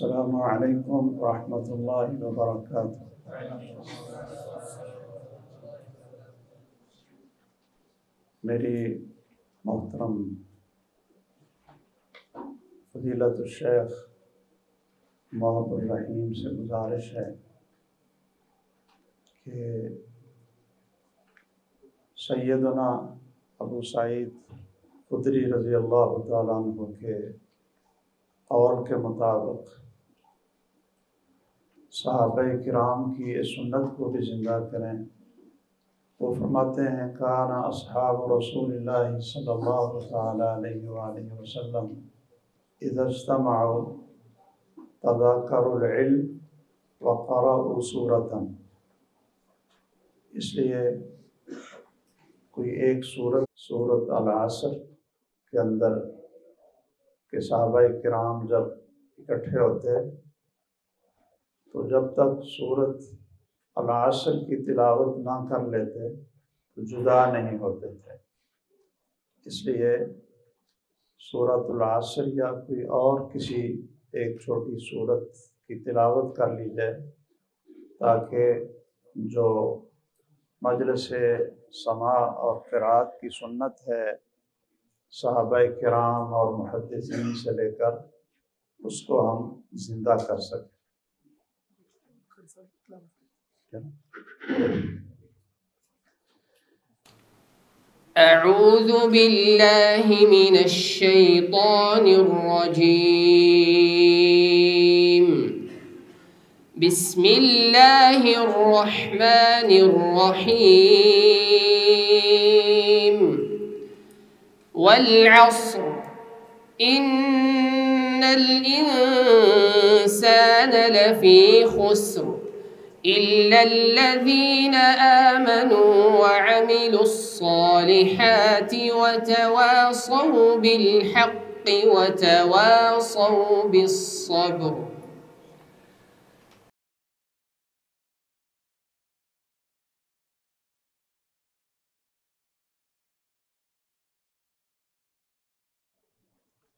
السلام علیکم ورحمۃ اللہ وبرکاتہ۔ میری محترم فضیلت الشیخ محب الرحیم سے گزارش ہے کہ سیدنا ابو سعید خدری رضی اللہ تعالیٰ عنہ کے قول کے مطابق صحابہ کرام کی اس سنت کو بھی زندہ کریں۔ وہ فرماتے ہیں کان اصحاب رسول اللہ صلی اللہ تعالیٰ علیہ وآلہ وسلم اذا اجتمعوا تذاکروا العلم وقرأوا سورة۔ اس لیے کوئی ایک سورت العصر کے اندر کہ صحابہ کرام جب اکٹھے ہوتے تو جب تک سورت العصر کی تلاوت نہ کر لیتے تو جدا نہیں ہوتے تھے۔ اس لیے سورت العصر یا کوئی اور کسی ایک چھوٹی سورت کی تلاوت کر لی جائے تاکہ جو مجلس سماع اور قرات کی سنت ہے صحابہ کرام اور محدثین سے لے کر اس کو ہم زندہ کر سکیں۔ اعوذ باللہ من الشیطان الرجیم بسم اللہ الرحمن الرحیم والعصر ان الانسان لفی خسر إلا الذين آمنوا وعملوا الصالحات وتواصوا بالحق وتواصوا بالصبر۔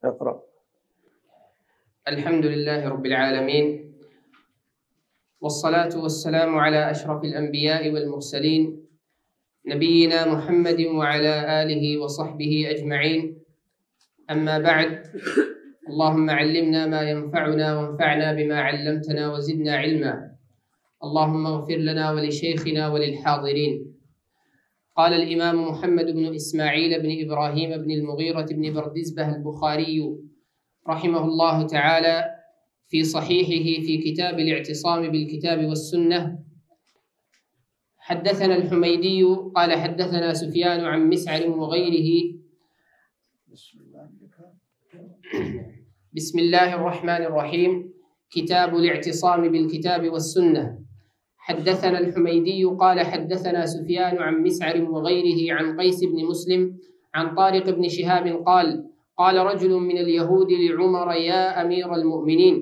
اقرأ۔ الحمد لله رب العالمين والصلاة والسلام على أشرف الأنبياء والمرسلين نبينا محمد وعلى آله وصحبه أجمعين، أما بعد، اللهم علمنا ما ينفعنا وانفعنا بما علمتنا وزدنا علما، اللهم اغفر لنا ولشيخنا وللحاضرين۔ قال الإمام محمد بن إسماعيل بن إبراهيم بن المغيرة بن بردزبة البخاري رحمه الله تعالى في صحيحه في كتاب الاعتصام بالكتاب والسنة: حدثنا الحميدي قال حدثنا سفيان عن مسعر وغيره. بسم الله الرحمن الرحيم. كتاب الاعتصام بالكتاب والسنة. حدثنا الحميدي قال حدثنا سفيان عن مسعر وغيره عن قيس بن مسلم عن طارق بن شهاب قال قال رجل من اليهود لعمر يا أمير المؤمنين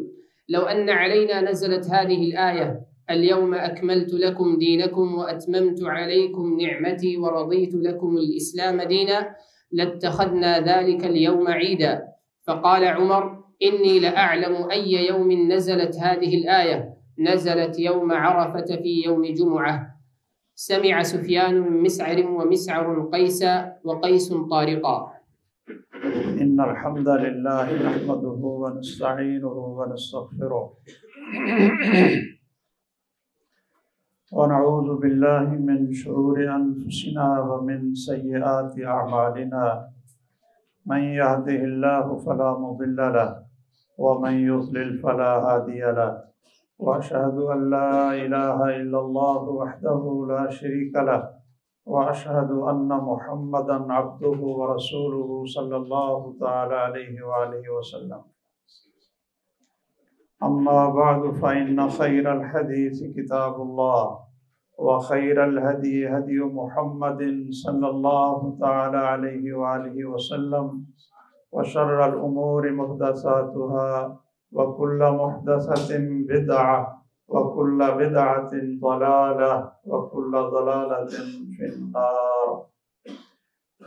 لو أن علينا نزلت هذه الآية اليوم أكملت لكم دينكم وأتممت عليكم نعمتي ورضيت لكم الإسلام دينا لاتخذنا ذلك اليوم عيدا. فقال عمر إني لأعلم أي يوم نزلت هذه الآية، نزلت يوم عرفة في يوم جمعة. سمع سفيان من مسعر ومسعر قيسا وقيس طارقا. ان الحمد للہ نحمده ونستعینه ونستغفره ونعوذ باللہ من شرور انفسنا ومن سیئات اعمالنا من يهده الله فلا مضل له ومن يضلل فلا هادي له واشهد ان لا اله الا الله وحده لا شريك له وأشهد أن محمدًا عبده ورسوله صلى الله تعالى عليه وآله وسلم. أما بعد فإن خير الحديث كتاب الله وخير الهدي هدي محمد صلى الله تعالى عليه وآله وسلم وشر الأمور محدثاتها وكل محدثة بدعة وكل بدعة ضلالة وكل ضلالة في النار۔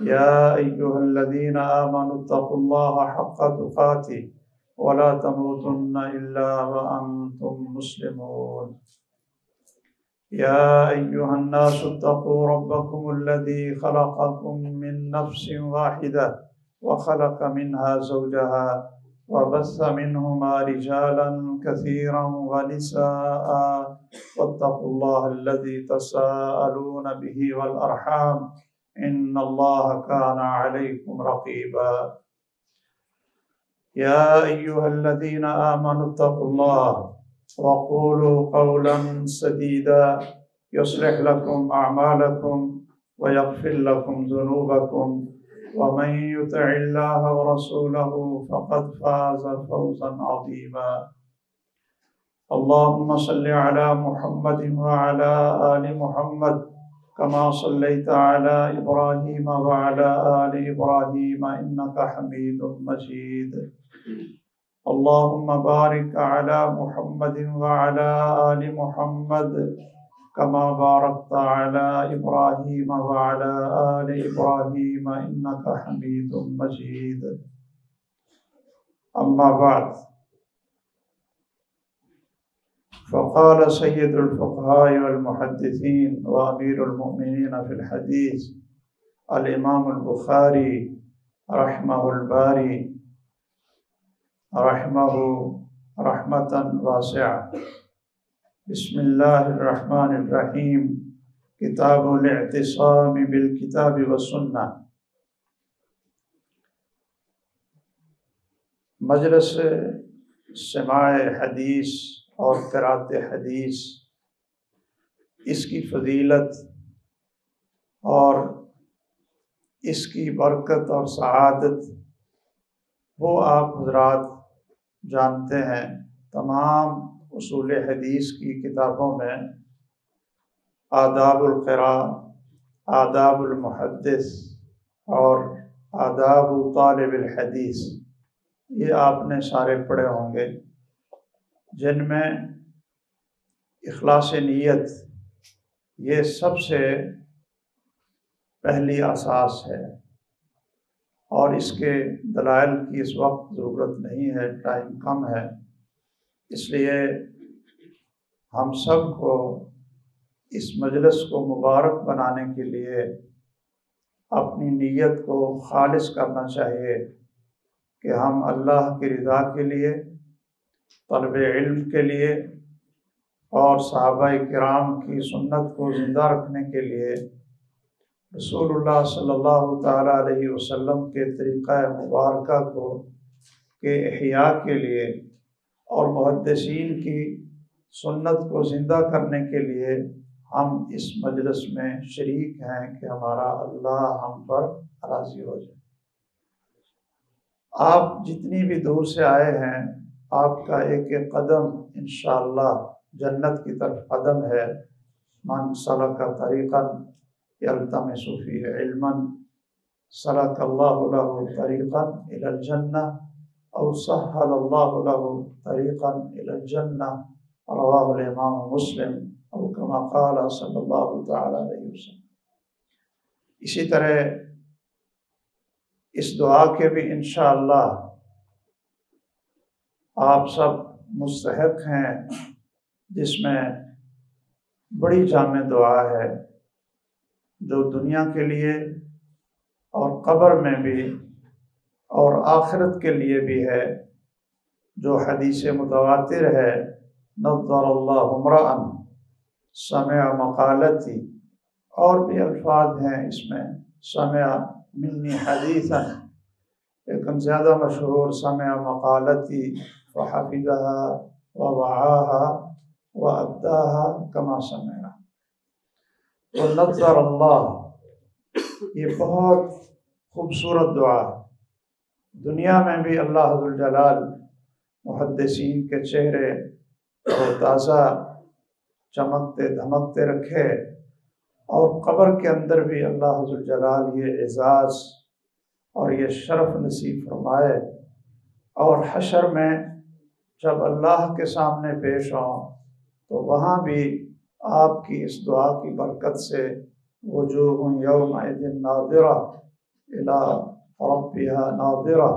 يا أيها الذين آمنوا اتقوا الله حق تقاته ولا تموتن إلا وأنتم مسلمون. يا أيها الناس اتقوا ربكم الذي خلقكم من نفس واحدة وخلق منها زوجها وبث منهما رجالا كثيرا ونساء واتقوا الله الذي تساءلون به والأرحام إن الله كان عليكم رقيبا. يا أيها الذين آمنوا اتقوا الله وقولوا قولا سديدا يصلح لكم أعمالكم ويغفر لكم ذنوبكم ومن يطع الله ورسوله فقد فاز فوزا عظيما. اللهم صل على محمد وعلى آل محمد كما صليت على إبراهيم وعلى آل إبراهيم إنك حميد مجيد. اللهم بارك على محمد وعلى آل محمد كما باركت على إبراهيم وعلى آل إبراهيم إنك حميد مجيد. أما بعد، فقال سيد الفقهاء والمحدثين وأمير المؤمنين في الحديث الإمام البخاري رحمه الباري رحمه رحمة واسعة. بسم الله الرحمن الرحيم. کتاب الاعتصام بالکتاب والسنہ. مجلس سماع حدیث اور قرات حدیث، اس کی فضیلت اور اس کی برکت اور سعادت وہ آپ حضرات جانتے ہیں. تمام اصول حدیث کی کتابوں میں آداب القراء، آداب المحدث اور آداب طالب الحدیث، یہ آپ نے سارے پڑھے ہوں گے، جن میں اخلاص نیت یہ سب سے پہلی اساس ہے، اور اس کے دلائل کی اس وقت ضرورت نہیں ہے، ٹائم کم ہے، اس لیے ہم سب کو اس مجلس کو مبارک بنانے کے لیے اپنی نیت کو خالص کرنا چاہیے کہ ہم اللہ کی رضا کے لیے، طلب علم کے لیے اور صحابہ کرام کی سنت کو زندہ رکھنے کے لیے رسول اللہ صلی اللہ تعالیٰ علیہ وسلم کے طریقہ مبارکہ کو کے احیاء کے لیے اور محدثین کی سنت کو زندہ کرنے کے لیے ہم اس مجلس میں شریک ہیں کہ ہمارا اللہ ہم پر راضی ہو جائے. آپ جتنی بھی دور سے آئے ہیں، آپ کا ایک ایک قدم انشاءاللہ جنت کی طرف قدم ہے. من سلک طریقا یلتمس فیہ علما سلک اللہ لہ طریقا الی الجنہ او سہل اللہ لہ طریقا الی الجنہ. رواہ الامام مسلم او کما قال صلی اللہ تعالی علیہ وسلم. اسی طرح اس دعا کے بھی انشاءاللہ آپ سب مستحق ہیں، جس میں بڑی جامع دعا ہے جو دنیا کے لیے اور قبر میں بھی اور آخرت کے لیے بھی ہے، جو حدیث متواتر ہے. نظر اللہ امرأ سمع مقالتی، اور بھی الفاظ ہیں اس میں، سمع منی حدیثا، لیکن زیادہ مشہور سمع مقالتی فحفظها ووعاها وأداها كما سمع. تو نظر اللہ یہ بہت خوبصورت دعا ہے. دنیا میں بھی اللہ ذوالجلال محدثین کے چہرے کو تازہ چمکتے دھمکتے رکھے، اور قبر کے اندر بھی اللہ ذوالجلال یہ اعزاز اور یہ شرف نصیب فرمائے، اور حشر میں جب اللہ کے سامنے پیش ہوں تو وہاں بھی آپ کی اس دعا کی برکت سے وجوہ یومئذ ناظرہ الی ربها ناظرہ،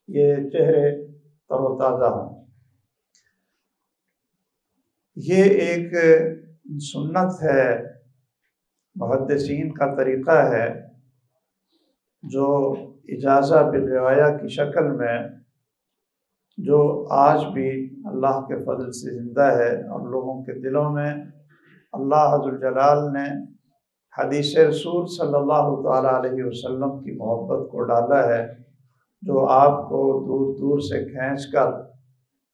یہ چہرے تر و تازہ ہوں۔ یہ ایک سنت ہے، محدثین کا طریقہ ہے، جو اجازہ بالروایہ کی شکل میں جو آج بھی اللہ کے فضل سے زندہ ہے، اور لوگوں کے دلوں میں اللہ ذوالجلال نے حدیث رسول صلی اللہ تعالیٰ علیہ وسلم کی محبت کو ڈالا ہے، جو آپ کو دور دور سے کھینچ کر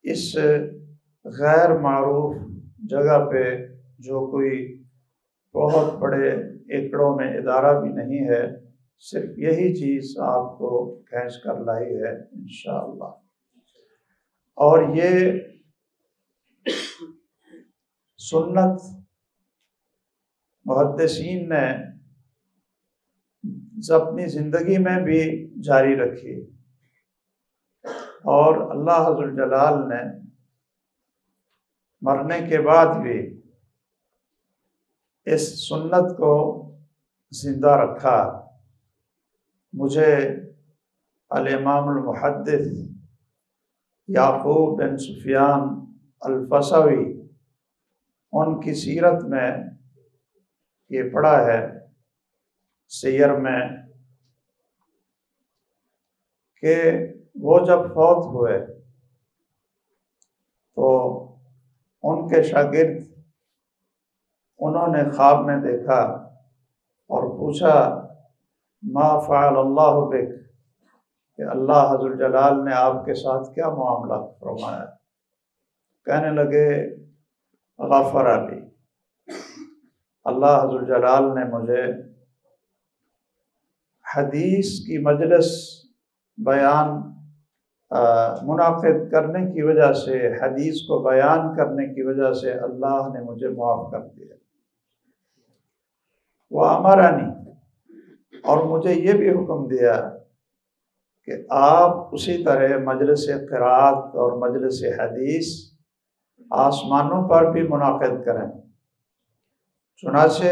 اس غیر معروف جگہ پہ، جو کوئی بہت بڑے ایکڑوں میں ادارہ بھی نہیں ہے، صرف یہی چیز آپ کو کھینچ کر لائی ہے انشاءاللہ۔ اور یہ سنت محدثین نے اپنی زندگی میں بھی جاری رکھی، اور اللہ ذوالجلال نے مرنے کے بعد بھی اس سنت کو زندہ رکھا۔ مجھے الامام المحدث یعقوب بن سفیان الفسوی، ان کی سیرت میں یہ پڑھا ہے، سیر میں، کہ وہ جب فوت ہوئے تو ان کے شاگرد انہوں نے خواب میں دیکھا اور پوچھا ما فعل اللہ بک، کہ اللہ ذوالجلال نے آپ کے ساتھ کیا معاملہ فرمایا؟ کہنے لگے غفر علی، اللہ ذوالجلال نے مجھے حدیث کی مجلس بیان منعقد کرنے کی وجہ سے، حدیث کو بیان کرنے کی وجہ سے اللہ نے مجھے معاف کر دیا۔ وَأَمَرَنِي، اور مجھے یہ بھی حکم دیا کہ آپ اسی طرح مجلس قرات اور مجلس حدیث آسمانوں پر بھی منعقد کریں۔ چنانچہ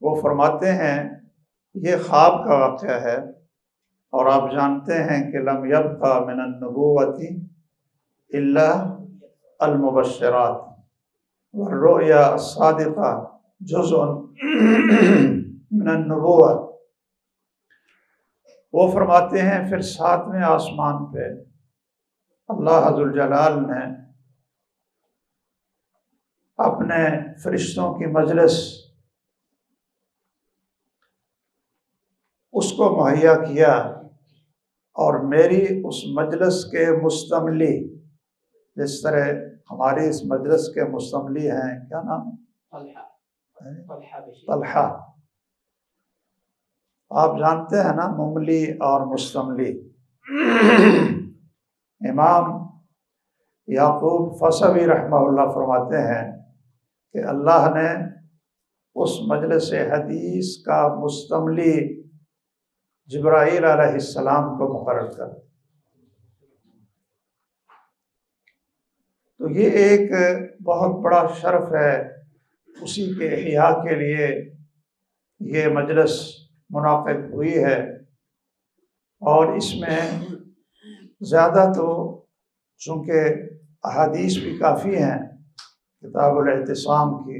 وہ فرماتے ہیں، یہ خواب کا واقعہ ہے، اور آپ جانتے ہیں کہ لم یبقى من النبوۃ الا المبشرات والرؤیا الصادقہ جزء من النبوۃ۔ وہ فرماتے ہیں پھر 7ویں آسمان پہ اللہ ذوالجلال نے اپنے فرشتوں کی مجلس اس کو مہیا کیا، اور میری اس مجلس کے مستملی، جس طرح ہماری اس مجلس کے مستملی ہیں، کیا نام؟ طلحہ۔ آپ جانتے ہیں نا مملی اور مستملی۔ امام یعقوب فسوی رحمہ اللہ فرماتے ہیں کہ اللہ نے اس مجلس حدیث کا مستملی جبرائیل علیہ السلام کو مقرر کر۔ تو یہ ایک بہت بڑا شرف ہے، اسی کے احیاء کے لیے یہ مجلس منعقد ہوئی ہے، اور اس میں زیادہ تو چونکہ احادیث بھی کافی ہیں کتاب الاعتصام کی،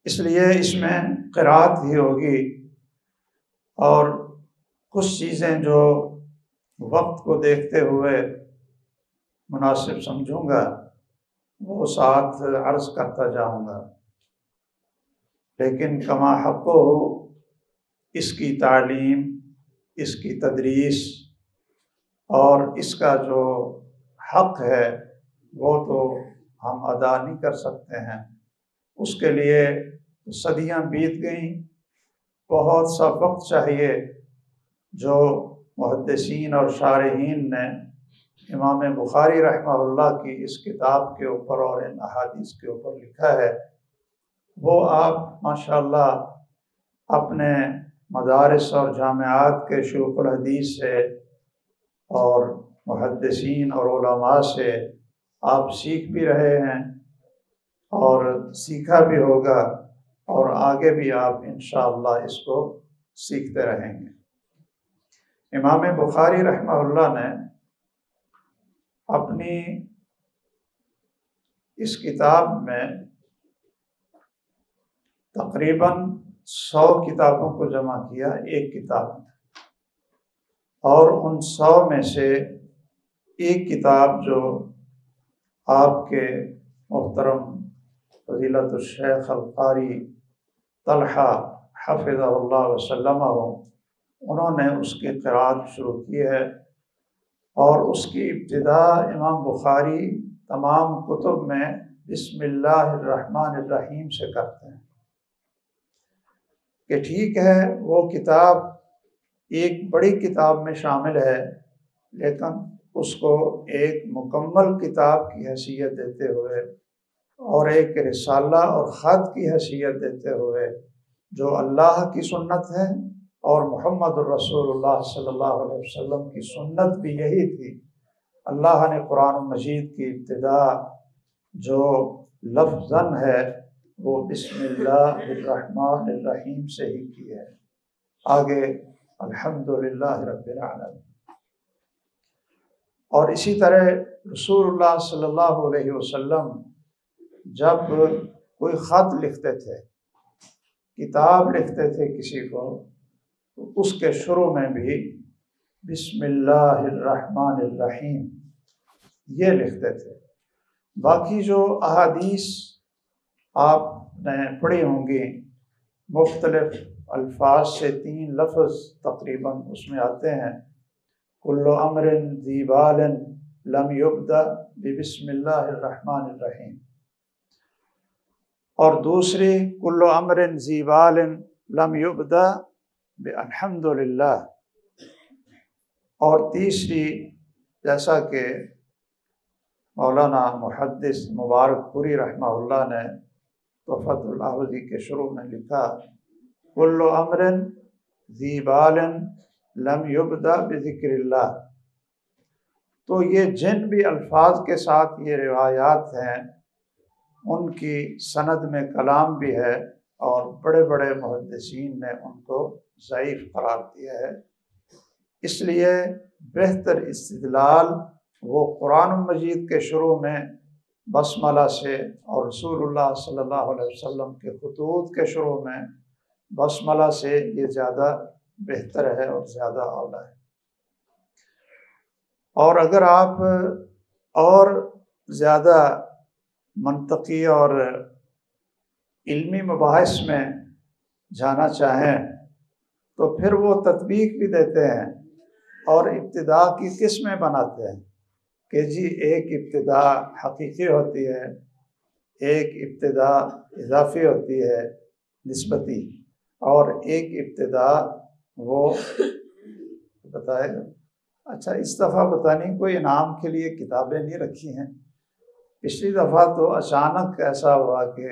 اس لیے اس میں قرات ہی ہوگی، اور کچھ چیزیں جو وقت کو دیکھتے ہوئے مناسب سمجھوں گا وہ ساتھ عرض کرتا جاؤں گا، لیکن کما حق ہو اس کی تعلیم، اس کی تدریس اور اس کا جو حق ہے وہ تو ہم ادا نہیں کر سکتے ہیں، اس کے لیے صدیاں بیت گئیں، بہت سا وقت چاہیے جو محدثین اور شارحین نے امام بخاری رحمہ اللہ کی اس کتاب کے اوپر اور ان احادیث کے اوپر لکھا ہے، وہ آپ ماشاءاللہ اپنے مدارس اور جامعات کے شیوخ الحدیث سے اور محدثین اور علماء سے آپ سیکھ بھی رہے ہیں، اور سیکھا بھی ہوگا، اور آگے بھی آپ انشاءاللہ اس کو سیکھتے رہیں گے۔ امام بخاری رحمہ اللہ نے اپنی اس کتاب میں تقریباً 100 کتابوں کو جمع کیا ایک کتاب میں، اور ان 100 میں سے ایک کتاب جو آپ کے محترم فضیلت الشیخ القاری طلحہ حفظہ اللہ وسلم انہوں نے اس کی قراءت شروع کی ہے، اور اس کی ابتدا امام بخاری تمام کتب میں بسم اللہ الرحمن الرحیم سے کرتے ہیں کہ ٹھیک ہے وہ کتاب ایک بڑی کتاب میں شامل ہے، لیکن اس کو ایک مکمل کتاب کی حیثیت دیتے ہوئے اور ایک رسالہ اور خط کی حیثیت دیتے ہوئے جو اللہ کی سنت ہے اور محمد الرسول اللہ صلی اللہ علیہ وسلم کی سنت بھی یہی تھی۔ اللہ نے قرآن مجید کی ابتدا جو لفظاً ہے وہ بسم اللہ الرحمن الرحیم سے ہی کی ہے، آگے الحمدللہ رب العالمین۔ اور اسی طرح رسول اللہ صلی اللہ علیہ وسلم جب کوئی خط لکھتے تھے، کتاب لکھتے تھے کسی کو، تو اس کے شروع میں بھی بسم اللہ الرحمن الرحیم یہ لکھتے تھے۔ باقی جو احادیث آپ نے پڑھی ہوں گی، مختلف الفاظ سے 3 لفظ تقریباً اس میں آتے ہیں، کل امر ذی بال لم یبدأ بسم اللہ الرحمن الرحیم، اور دوسری کل امر ذی بال لم یبدأ بالحمد للہ، اور تیسری جیسا کہ مولانا محدث مبارک پوری رحمہ اللہ نے تحفۃ الاحوذی کے شروع میں لکھا، کل امر ذی بال لم یبدأ بذکر اللہ۔ تو یہ جن بھی الفاظ کے ساتھ یہ روایات ہیں ان کی سند میں کلام بھی ہے، اور بڑے بڑے محدثین نے ان کو ضعیف قرار دیا ہے۔ اس لیے بہتر استدلال وہ قرآن مجید کے شروع میں بسملہ سے، اور رسول اللہ صلی اللہ علیہ وسلم کے خطوط کے شروع میں بسملہ سے، یہ زیادہ بہتر ہے اور زیادہ اعلیٰ ہے۔ اور اگر آپ اور زیادہ منطقی اور علمی مباحث میں جانا چاہیں تو پھر وہ تطبیق بھی دیتے ہیں اور ابتدا کی قسمیں بناتے ہیں کہ جی ایک ابتدا حقیقی ہوتی ہے، ایک ابتدا اضافی ہوتی ہے نسبتی، اور ایک ابتدا وہ بتائے گا۔ اچھا، اس دفعہ پتہ نہیں کوئی انعام کے لیے کتابیں نہیں رکھی ہیں، پچھلی دفعہ تو اچانک ایسا ہوا کہ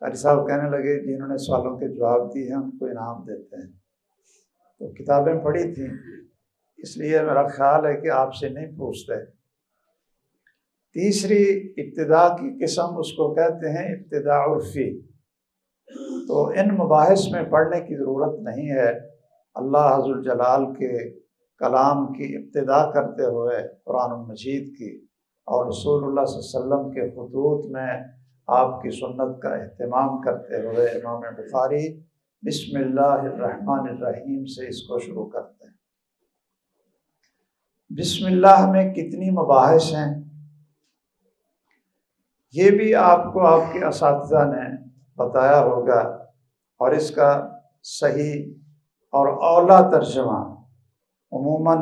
قاری صاحب کہنے لگے جنہوں نے سوالوں کے جواب دیے ہیں ان کو انعام دیتے ہیں، تو کتابیں پڑھی تھیں، اس لیے میرا خیال ہے کہ آپ سے نہیں پوچھتے۔ تیسری ابتدا کی قسم اس کو کہتے ہیں ابتدا عرفی، تو ان مباحث میں پڑھنے کی ضرورت نہیں ہے۔ اللہ عز الجلال کے کلام کی ابتدا کرتے ہوئے قرآن مجید کی، اور رسول اللہ صلی اللہ علیہ وسلم کے خطوط میں آپ کی سنت کا اہتمام کرتے ہوئے امام بخاری بسم اللہ الرحمن الرحیم سے اس کو شروع کرتے ہیں۔ بسم اللہ میں کتنی مباحث ہیں یہ بھی آپ کو آپ کے اساتذہ نے بتایا ہوگا، اور اس کا صحیح اور اولیٰ ترجمہ عموماً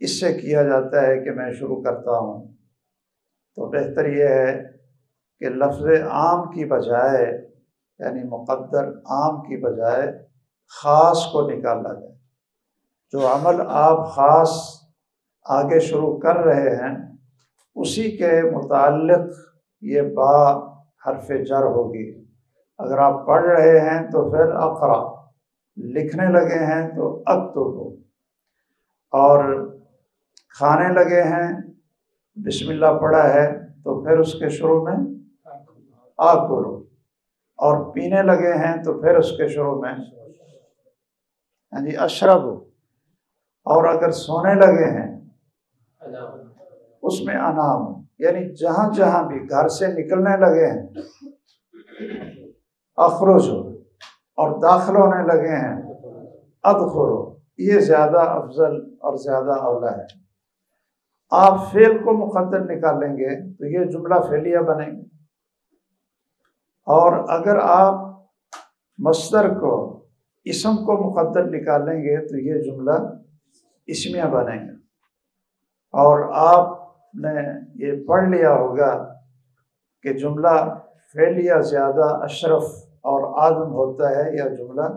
اس سے کیا جاتا ہے کہ میں شروع کرتا ہوں تو بہتر یہ ہے کہ لفظ عام کی بجائے، یعنی مقدر عام کی بجائے خاص کو نکالا جائے۔ جو عمل آپ خاص آگے شروع کر رہے ہیں اسی کے متعلق یہ با حرف جر ہوگی۔ اگر آپ پڑھ رہے ہیں تو پھر اقرا، لکھنے لگے ہیں تو اکتب، اور کھانے لگے ہیں بسم اللہ پڑھا ہے تو پھر اس کے شروع میں آکلو، اور پینے لگے ہیں تو پھر اس کے شروع میں یعنی اشرب، اور اگر سونے لگے ہیں اس میں انام، یعنی جہاں جہاں بھی گھر سے نکلنے لگے ہیں اخرج، اور داخل ہونے لگے ہیں ادخلوا، یہ زیادہ افضل اور زیادہ اولیٰ ہے۔ آپ فعل کو مقدر نکالیں گے تو یہ جملہ فعلیہ بنے گا، اور اگر آپ مصدر کو، اسم کو مقدر نکالیں گے تو یہ جملہ اسمیہ بنے گا۔ اور آپ نے یہ پڑھ لیا ہوگا کہ جملہ فعلیہ زیادہ اشرف اور اعظم ہوتا ہے یا جملہ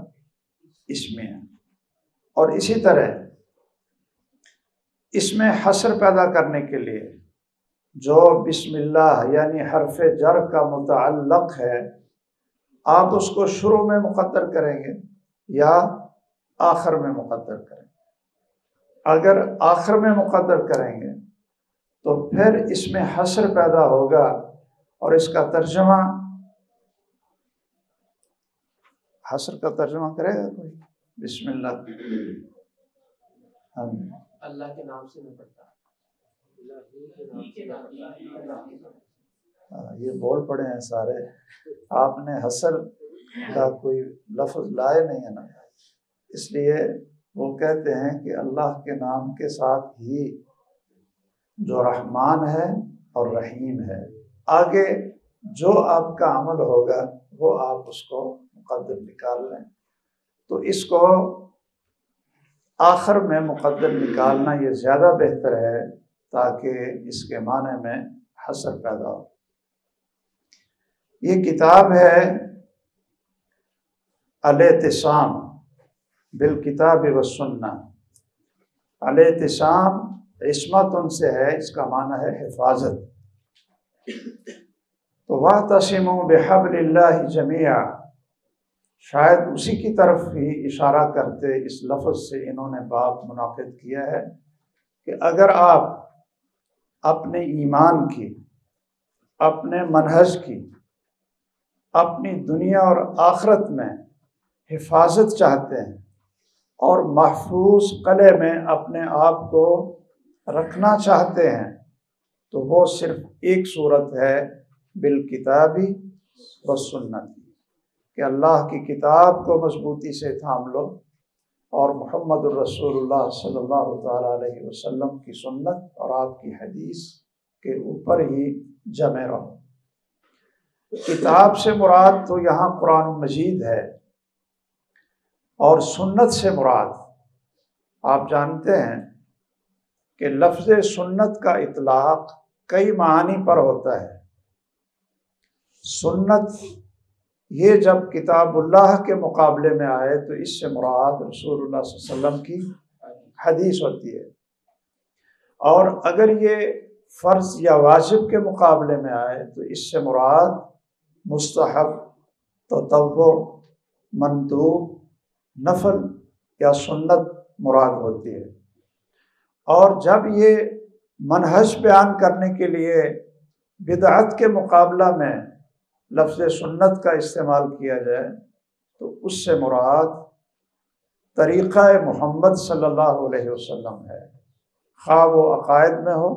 اسمیہ۔ اور اسی طرح اس میں حصر پیدا کرنے کے لیے جو بسم اللہ یعنی حرف جر کا متعلق ہے، آپ اس کو شروع میں مقدر کریں گے یا آخر میں مقدر کریں گے۔ اگر آخر میں مقدر کریں گے تو پھر اس میں حصر پیدا ہوگا، اور اس کا ترجمہ، حصر کا ترجمہ کرے گا کوئی؟ بسم اللہ، اللہ کے نام سے میں پڑھتا، یہ بول پڑے ہیں سارے، آپ نے حصر کا کوئی لفظ لائے نہیں ہے نا، اس لیے وہ کہتے ہیں کہ اللہ کے نام کے ساتھ ہی جو رحمان ہے اور رحیم ہے، آگے جو آپ کا عمل ہوگا وہ آپ اس کو مقدر نکال لیں۔ تو اس کو آخر میں مقدر نکالنا یہ زیادہ بہتر ہے تاکہ اس کے معنی میں حصر پیدا ہو۔ یہ کتاب ہے الاعتصام بالکتاب والسنہ۔ الاعتصام عصمت ان سے ہے، اس کا معنی ہے حفاظت۔ تو واعتصموا بحبل اللہ جمیعا، شاید اسی کی طرف ہی اشارہ کرتے اس لفظ سے انہوں نے باب منعقد کیا ہے کہ اگر آپ اپنے ایمان کی، اپنے منہج کی، اپنی دنیا اور آخرت میں حفاظت چاہتے ہیں اور محفوظ قلعے میں اپنے آپ کو رکھنا چاہتے ہیں تو وہ صرف ایک صورت ہے، بالکتابی والسنت، کہ اللہ کی کتاب کو مضبوطی سے تھام لو اور محمد الرسول اللہ صلی اللہ تعالیٰ علیہ وسلم کی سنت اور آپ کی حدیث کے اوپر ہی جمے رہو۔ کتاب سے مراد تو یہاں قرآن مجید ہے، اور سنت سے مراد، آپ جانتے ہیں کہ لفظ سنت کا اطلاق کئی معانی پر ہوتا ہے۔ سنت یہ جب کتاب اللہ کے مقابلے میں آئے تو اس سے مراد رسول اللہ صلی اللہ علیہ وسلم کی حدیث ہوتی ہے، اور اگر یہ فرض یا واجب کے مقابلے میں آئے تو اس سے مراد مستحب، تطوع، مندوب، نفل یا سنت مراد ہوتی ہے۔ اور جب یہ منہج بیان کرنے کے لیے بدعت کے مقابلہ میں لفظ سنت کا استعمال کیا جائے تو اس سے مراد طریقہ محمد صلی اللہ علیہ وسلم ہے، خواہ وہ عقائد میں ہو،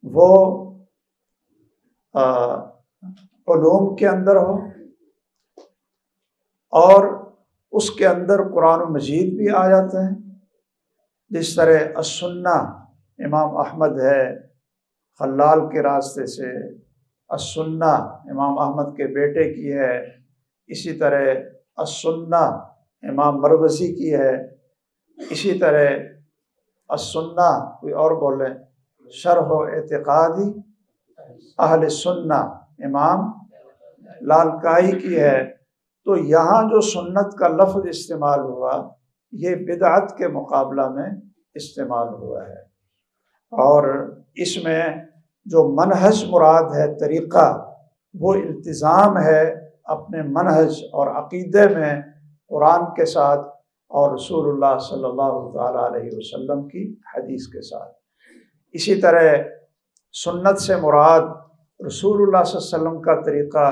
وہ علوم کے اندر ہو، اور اس کے اندر قرآن مجید بھی آ جاتے ہیں، جس طرح السنہ امام احمد ہے خلال کے راستے سے، السنہ امام احمد کے بیٹے کی ہے، اسی طرح السنہ امام مروزی کی ہے، اسی طرح السنہ کوئی اور بولیں شرح و اعتقادی اہل سنہ امام لالکائی کی ہے۔ تو یہاں جو سنت کا لفظ استعمال ہوا یہ بدعت کے مقابلہ میں استعمال ہوا ہے، اور اس میں جو منہج مراد ہے، طریقہ، وہ التزام ہے اپنے منہج اور عقیدے میں قرآن کے ساتھ اور رسول اللہ صلی اللہ تعالیٰ علیہ وسلم کی حدیث کے ساتھ۔ اسی طرح سنت سے مراد رسول اللہ صلی اللہ علیہ وسلم کا طریقہ،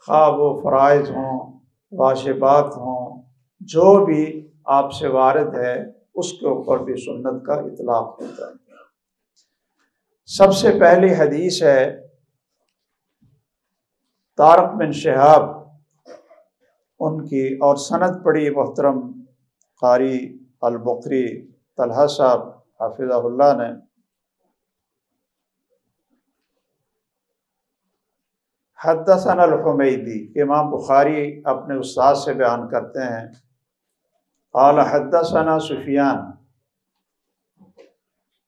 خواہ وہ فرائض ہوں، واجبات ہوں، جو بھی آپ سے وارد ہے اس کے اوپر بھی سنت کا اطلاق ہوتا ہے۔ سب سے پہلی حدیث ہے طارق بن شہاب ان کی، اور سند پڑھی محترم قاری البخاری طلحہ صاحب حافظہ اللہ نے۔ حدثنا الحمیدی، امام بخاری اپنے استاد سے بیان کرتے ہیں، قال حدثنا سفیان۔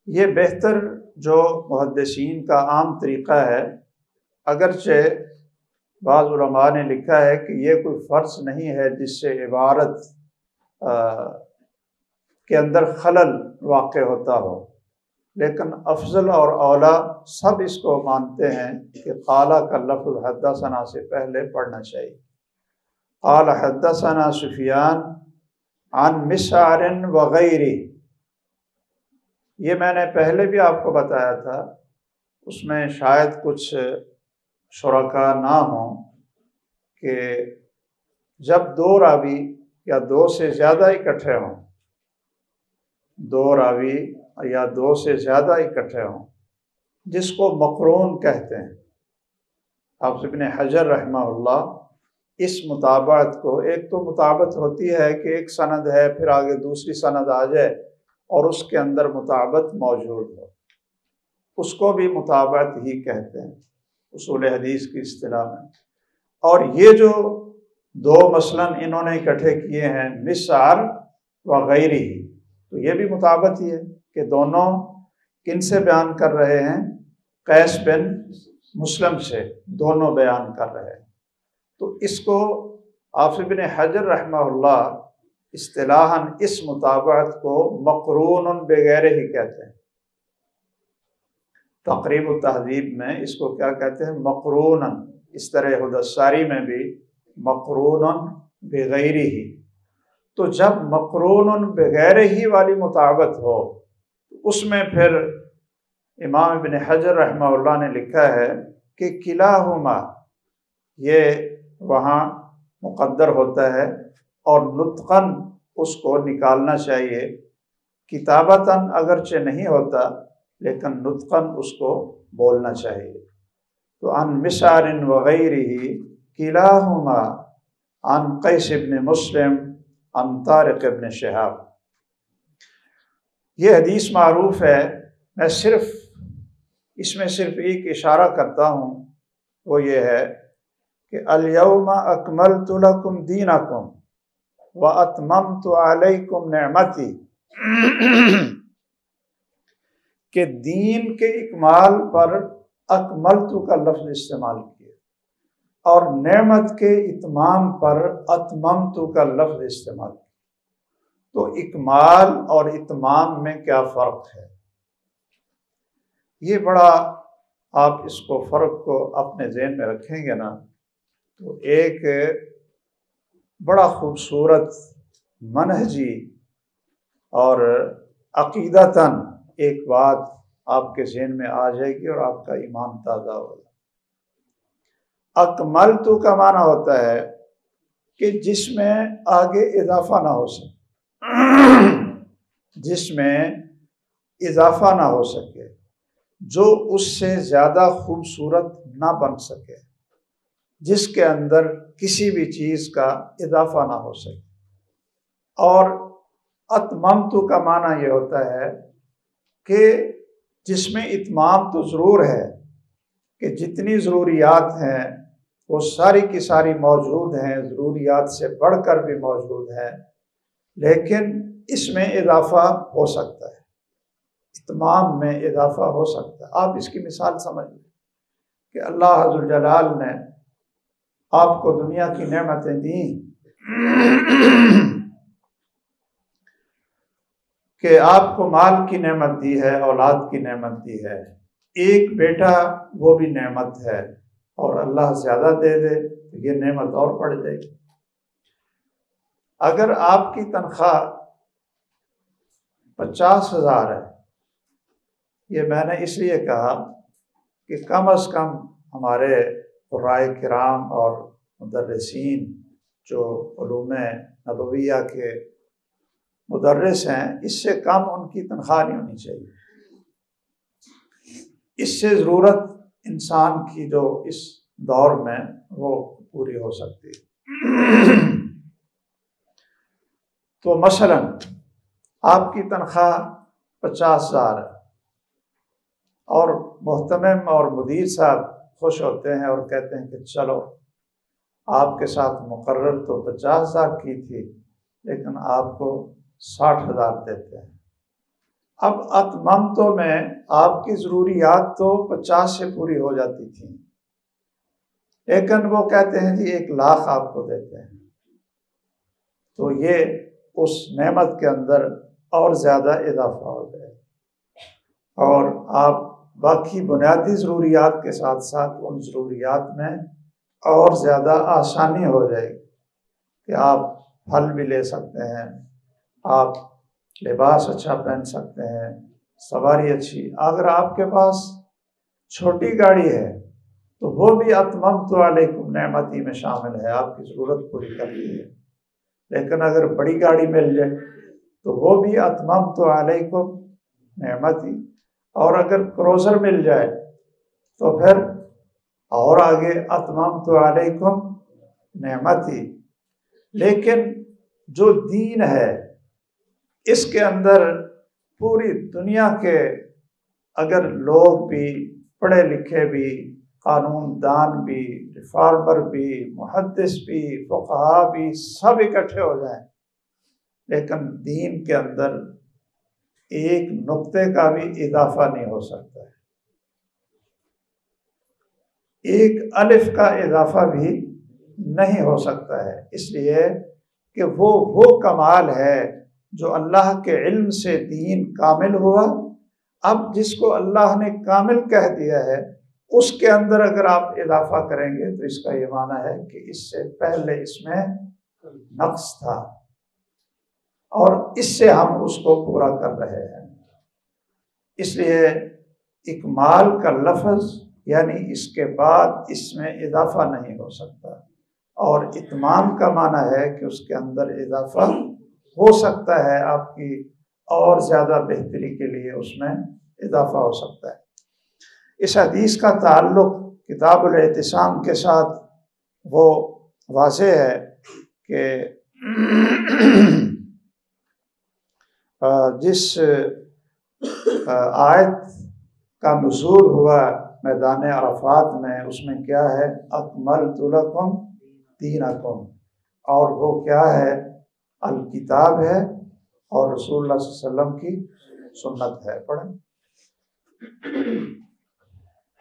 یہ بہتر جو محدثین کا عام طریقہ ہے، اگرچہ بعض علماء نے لکھا ہے کہ یہ کوئی فرض نہیں ہے جس سے عبارت کے اندر خلل واقع ہوتا ہو، لیکن افضل اور اولا سب اس کو مانتے ہیں کہ قال کا لفظ حدثنا سے پہلے پڑھنا چاہیے۔ قال حدثنا سفیان عن مسعر وغیرہ، یہ میں نے پہلے بھی آپ کو بتایا تھا، اس میں شاید کچھ شرکا نہ ہوں کہ جب دو راوی یا دو سے زیادہ اکٹھے ہوں، دو راوی یا دو سے زیادہ اکٹھے ہوں، جس کو مقرون کہتے ہیں۔ حافظ ابن حجر رحمہ اللہ اس مطابعت کو، ایک تو مطابعت ہوتی ہے کہ ایک سند ہے پھر آگے دوسری سند آ جائے اور اس کے اندر مطابعت موجود ہو، اس کو بھی مطابعت ہی کہتے ہیں اصول حدیث کی اصطلاح میں۔ اور یہ جو دو مثلاً انہوں نے اکٹھے کیے ہیں مسعر وغیرہ، تو یہ بھی مطابعت ہی ہے کہ دونوں کن سے بیان کر رہے ہیں؟ قیس بن مسلم سے دونوں بیان کر رہے ہیں۔ تو اس کو حافظ بن حجر رحمہ اللہ اصطلاحاً اس مطابعت کو مقرون بغیر ہی کہتے ہیں۔ تقریب التہذیب میں اس کو کیا کہتے ہیں؟ مقرون۔ اس طرح حدثاری میں بھی مقرون بغیر ہی۔ تو جب مقرون بغیر ہی والی مطابعت ہو، اس میں پھر امام ابن حجر رحمہ اللہ نے لکھا ہے کہ کلاہما، یہ وہاں مقدر ہوتا ہے، اور نطقاً اس کو نکالنا چاہیے، کتابتاً اگرچہ نہیں ہوتا لیکن نطقاً اس کو بولنا چاہیے۔ تو عن مسعر وغیرہ کلاہما عن قیس بن مسلم عن طارق بن شہاب۔ یہ حدیث معروف ہے، میں صرف اس میں صرف ایک اشارہ کرتا ہوں، وہ یہ ہے کہ الیوم اکملت لکم دینکم واتممت علیکم نعمتی، کہ دین کے اکمال پر اکملت کا لفظ استعمال کیا، اور نعمت کے اتمام پر اتممت کا لفظ استعمال کیا۔ تو اکمال اور اتمام میں کیا فرق ہے؟ یہ بڑا، آپ اس کو فرق کو اپنے ذہن میں رکھیں گے نا تو ایک بڑا خوبصورت منہجی اور عقیدتاً ایک بات آپ کے ذہن میں آ جائے گی اور آپ کا ایمان تازہ ہوگا۔ اکملت کا معنی ہوتا ہے کہ جس میں آگے اضافہ نہ ہو سکے، جس میں اضافہ نہ ہو سکے، جو اس سے زیادہ خوبصورت نہ بن سکے، جس کے اندر کسی بھی چیز کا اضافہ نہ ہو سکے۔ اور اتممت کا معنی یہ ہوتا ہے کہ جس میں اتمام تو ضرور ہے کہ جتنی ضروریات ہیں وہ ساری کی ساری موجود ہیں، ضروریات سے بڑھ کر بھی موجود ہیں، لیکن اس میں اضافہ ہو سکتا ہے، اتمام میں اضافہ ہو سکتا ہے۔ آپ اس کی مثال سمجھ لیں کہ اللہ عز و جلال نے آپ کو دنیا کی نعمتیں دیں کہ آپ کو مال کی نعمت دی ہے، اولاد کی نعمت دی ہے، ایک بیٹا وہ بھی نعمت ہے، اور اللہ زیادہ دے دے تو یہ نعمت اور بڑھ جائے گی۔ اگر آپ کی تنخواہ 50,000 ہے، یہ میں نے اس لیے کہا کہ کم از کم ہمارے قراء کرام اور مدرسین جو علوم نبویہ کے مدرس ہیں، اس سے کم ان کی تنخواہ نہیں ہونی چاہیے۔ اس سے ضرورت انسان کی جو اس دور میں وہ پوری ہو سکتی ہے۔ تو مثلا آپ کی تنخواہ 50,000 ہے اور محتمم اور مدیر صاحب خوش ہوتے ہیں اور کہتے ہیں کہ چلو آپ کے ساتھ مقرر تو 50,000 کی تھی لیکن آپ کو 60,000 دیتے ہیں۔ اب اتممتو میں آپ کی ضروریات تو 50 سے پوری ہو جاتی تھیں، لیکن وہ کہتے ہیں جی 1,00,000 آپ کو دیتے ہیں، تو یہ اس نعمت کے اندر اور زیادہ اضافہ ہو جائے اور آپ باقی بنیادی ضروریات کے ساتھ ساتھ ان ضروریات میں اور زیادہ آسانی ہو جائے گی کہ آپ پھل بھی لے سکتے ہیں، آپ لباس اچھا پہن سکتے ہیں، سواری اچھی۔ اگر آپ کے پاس چھوٹی گاڑی ہے تو وہ بھی اتممت علیکم نعمتی میں شامل ہے، آپ کی ضرورت پوری کرتی ہے۔ لیکن اگر بڑی گاڑی مل جائے تو وہ بھی اتممت علیکم نعمتی، اور اگر کروزر مل جائے تو پھر اور آگے اتممت علیکم نعمتی۔ لیکن جو دین ہے اس کے اندر پوری دنیا کے اگر لوگ بھی پڑھے لکھے بھی، قانون دان بھی، ریفارمر بھی، محدث بھی، فقہا بھی سب اکٹھے ہو جائیں، لیکن دین کے اندر ایک نقطے کا بھی اضافہ نہیں ہو سکتا ہے، ایک الف کا اضافہ بھی نہیں ہو سکتا ہے، اس لیے کہ وہ کمال ہے جو اللہ کے علم سے دین کامل ہوا۔ اب جس کو اللہ نے کامل کہہ دیا ہے اس کے اندر اگر آپ اضافہ کریں گے تو اس کا یہ معنی ہے کہ اس سے پہلے اس میں نقص تھا اور اس سے ہم اس کو پورا کر رہے ہیں۔ اس لیے اکمال کا لفظ یعنی اس کے بعد اس میں اضافہ نہیں ہو سکتا، اور اتمام کا معنی ہے کہ اس کے اندر اضافہ ہو سکتا ہے، آپ کی اور زیادہ بہتری کے لیے اس میں اضافہ ہو سکتا ہے۔ اس حدیث کا تعلق کتاب الاعتصام کے ساتھ وہ واضح ہے کہ جس آیت کا نزول ہوا میدان عرفات میں، اس میں کیا ہے؟ اکملت لکم دینکم، اور وہ کیا ہے؟ الکتاب ہے اور رسول اللہ صلی اللہ علیہ وسلم کی سنت ہے۔ پڑھیں۔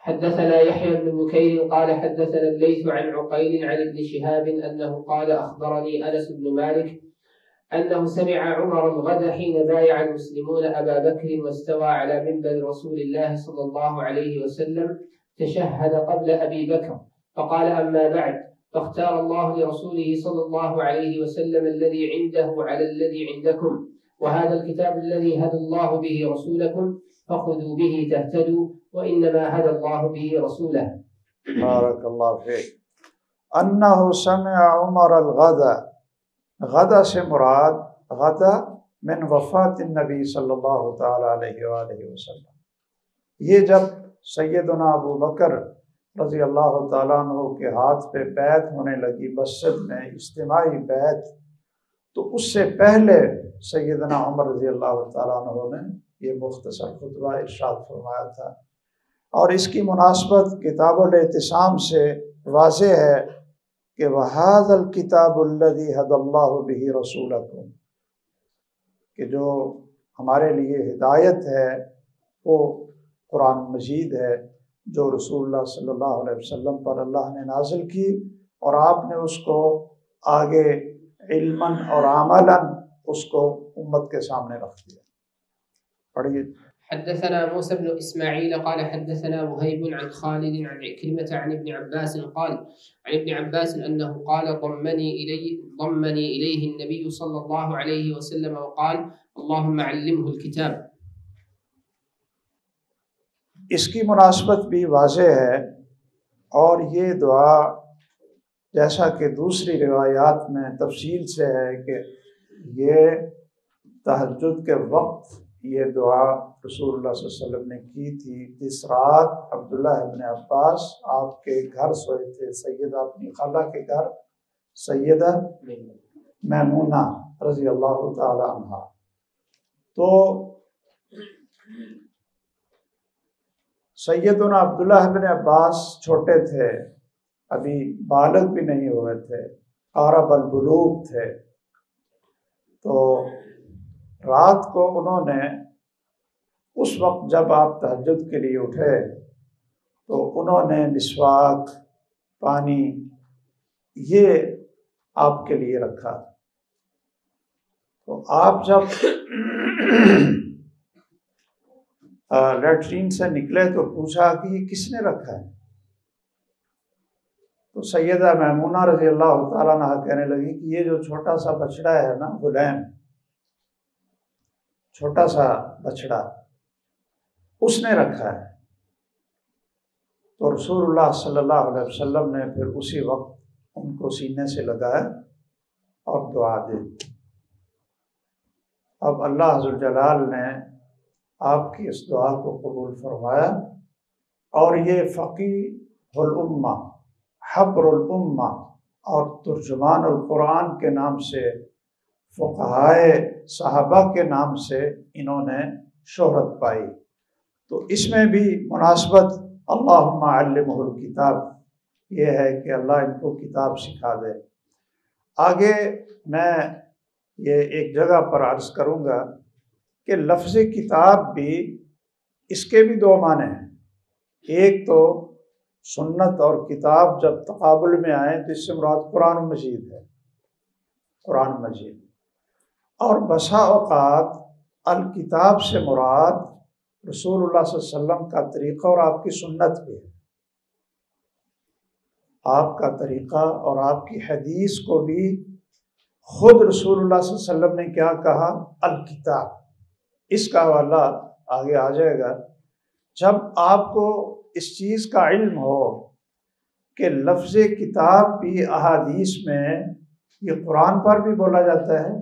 حدثنا يحيى بن بكير قال حدثنا الليث عن عقيل عن ابن شهاب أنه قال أخبرني أنس بن مالك أنه سمع عمر الغد حين بايع المسلمون أبا بكر واستوى على منبر رسول الله صلى الله عليه وسلم تشهد قبل أبي بكر فقال أما بعد فاختار الله لرسوله صلى الله عليه وسلم الذي عنده على الذي عندكم وهذا الكتاب الذي هدى الله به رسولكم فخذوا به تهتدوا وإنما هدى الله به رسوله۔ بارك الله فيك۔ أنه سمع عمر الغدا، غدا سے مراد غدا من وفات النبی صلی اللہ تعالی علیہ وآلہ وسلم، یہ جب سیدنا ابو بکر رضی اللہ تعالیٰ عنہ کے ہاتھ پہ بیعت ہونے لگی مسجد میں، اجتماعی بیعت، تو اس سے پہلے سیدنا عمر رضی اللہ تعالیٰ عنہ نے یہ مختصر خطبہ ارشاد فرمایا تھا، اور اس کی مناسبت کتاب الاعتصام سے واضح ہے کہ وَهَذَا الْكِتَابُ الَّذِي هَدَى اللَّهُ بِهِ رَسُولَكُمْ، کہ جو ہمارے لیے ہدایت ہے وہ قرآن مجید ہے جو رسول اللہ صلی اللہ علیہ وسلم پر اللہ نے نازل کی، اور آپ نے اس کو آگے علماً اور عملاً اس کو امت کے سامنے رکھ دیا۔ پڑھیے۔ حدثنا موسى بن إسماعيل قال حدثنا وهيب عن خالد عن عكرمة عن ابن عباس قال عن ابن عباس أنه قال ضمني إليه النبي صلى الله عليه وسلم وقال اللهم علمه الكتاب۔ اس کی مناسبت بھی واضح ہے، اور یہ دعا جیسا کہ دوسری روایات میں تفصیل سے ہے کہ یہ تہجد کے وقت یہ دعا رسول اللہ صلی اللہ علیہ وسلم نے کی تھی جس رات عبداللہ ابن عباس آپ کے گھر سوئے تھے، سیدہ اپنی خالہ کے گھر، سیدہ میمونہ رضی اللہ تعالی عنہ۔ تو سیدنا عبداللہ ابن عباس چھوٹے تھے، ابھی بالغ بھی نہیں ہوئے تھے، قارب البلوغ تھے۔ تو رات کو انہوں نے اس وقت جب آپ تہجد کے لیے اٹھے تو انہوں نے مسواک، پانی یہ آپ کے لیے رکھا۔ تو آپ جب لیٹرین سے نکلے تو پوچھا کہ یہ کس نے رکھا ہے؟ تو سیدہ میمونہ رضی اللہ تعالیٰ عنہ کہنے لگی کہ یہ جو چھوٹا سا بچڑا ہے نا، غلام، چھوٹا سا بچڑا، اس نے رکھا ہے۔ تو رسول اللہ صلی اللہ علیہ وسلم نے پھر اسی وقت ان کو سینے سے لگایا اور دعا دی۔ اب اللہ ذوالجلال نے آپ کی اس دعا کو قبول فرمایا، اور یہ فقیہ الامہ، حبر الامہ اور ترجمان القرآن کے نام سے، فقہائے صحابہ کے نام سے انہوں نے شہرت پائی۔ تو اس میں بھی مناسبت اللہم علمہ الکتاب یہ ہے کہ اللہ ان کو کتاب سکھا دے۔ آگے میں یہ ایک جگہ پر عرض کروں گا کہ لفظ کتاب بھی اس کے بھی دو معنی ہیں۔ ایک تو سنت اور کتاب جب تقابل میں آئیں تو اس سے مراد قرآن مجید ہے، قرآن مجید۔ اور بسا اوقات الکتاب سے مراد رسول اللہ صلی اللہ علیہ وسلم کا طریقہ اور آپ کی سنت بھی ہے۔ آپ کا طریقہ اور آپ کی حدیث کو بھی خود رسول اللہ صلی اللہ علیہ وسلم نے کیا کہا؟ الکتاب۔ اس کا حوالہ آگے آ جائے گا۔ جب آپ کو اس چیز کا علم ہو کہ لفظ کتاب بھی احادیث میں یہ قرآن پر بھی بولا جاتا ہے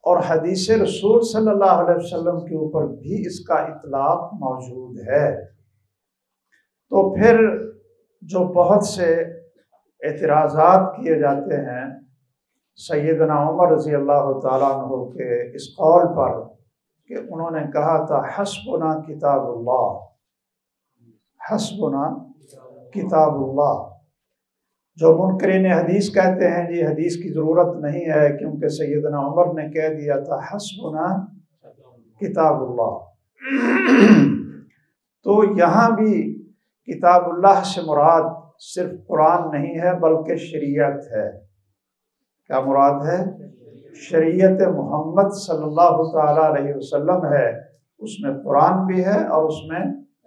اور حدیث رسول صلی اللہ علیہ وسلم کے اوپر بھی اس کا اطلاق موجود ہے، تو پھر جو بہت سے اعتراضات کیے جاتے ہیں سیدنا عمر رضی اللہ تعالیٰ عنہ کے اس قول پر کہ انہوں نے کہا تھا حسبنا کتاب اللہ، حسبنا کتاب اللہ۔ جو منکرین حدیث کہتے ہیں جی حدیث کی ضرورت نہیں ہے کیونکہ سیدنا عمر نے کہہ دیا تھا حسبنا کتاب اللہ۔ تو یہاں بھی کتاب اللہ سے مراد صرف قرآن نہیں ہے بلکہ شریعت ہے۔ کیا مراد ہے؟ شریعت محمد صلی اللہ تعالیٰ علیہ وسلم ہے، اس میں قرآن بھی ہے اور اس میں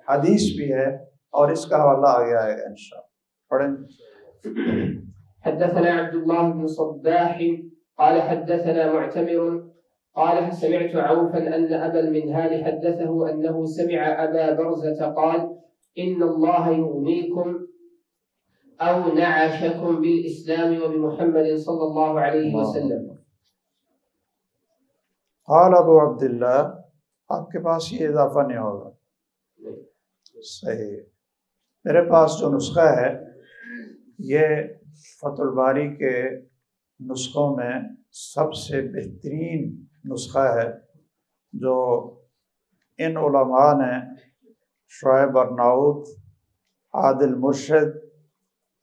حدیث بھی ہے، اور اس کا حوالہ آگے آئے گا انشاءاللہ۔ پڑھیں۔ حدثنا عبد الله بن صباح قال حدثنا معتمر قال سمعت عوفا أن أبا المنهال حدثه أنه سمع أبا برزة قال إن الله يغنيكم أو نعشكم بالإسلام وبمحمد صلى الله عليه وسلم۔ قال ابو عبداللہ، آپ کے پاس یہ اضافہ نہیں ہوگا؟ صحیح۔ میرے پاس جو نسخہ ہے یہ فتح الباری کے نسخوں میں سب سے بہترین نسخہ ہے جو ان علماء نے، شعیب ارناؤت، عادل مرشد،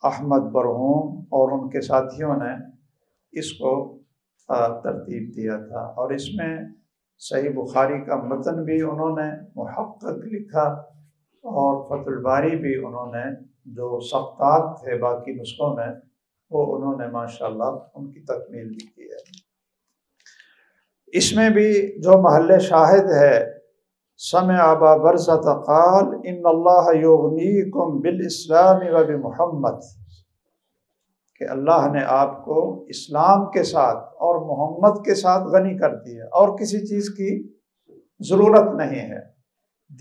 احمد برہوم اور ان کے ساتھیوں نے اس کو ترتیب دیا تھا، اور اس میں صحیح بخاری کا متن بھی انہوں نے محقق لکھا اور فتح الباری بھی انہوں نے جو سقطات تھے باقی نسخوں میں وہ انہوں نے ماشاءاللہ ان کی تکمیل بھی کی ہے۔ اس میں بھی جو محل شاہد ہے سمع ابا برزة قال ان اللہ یغنیکم بالاسلام و بمحمد، کہ اللہ نے آپ کو اسلام کے ساتھ اور محمد کے ساتھ غنی کر دیا، اور کسی چیز کی ضرورت نہیں ہے،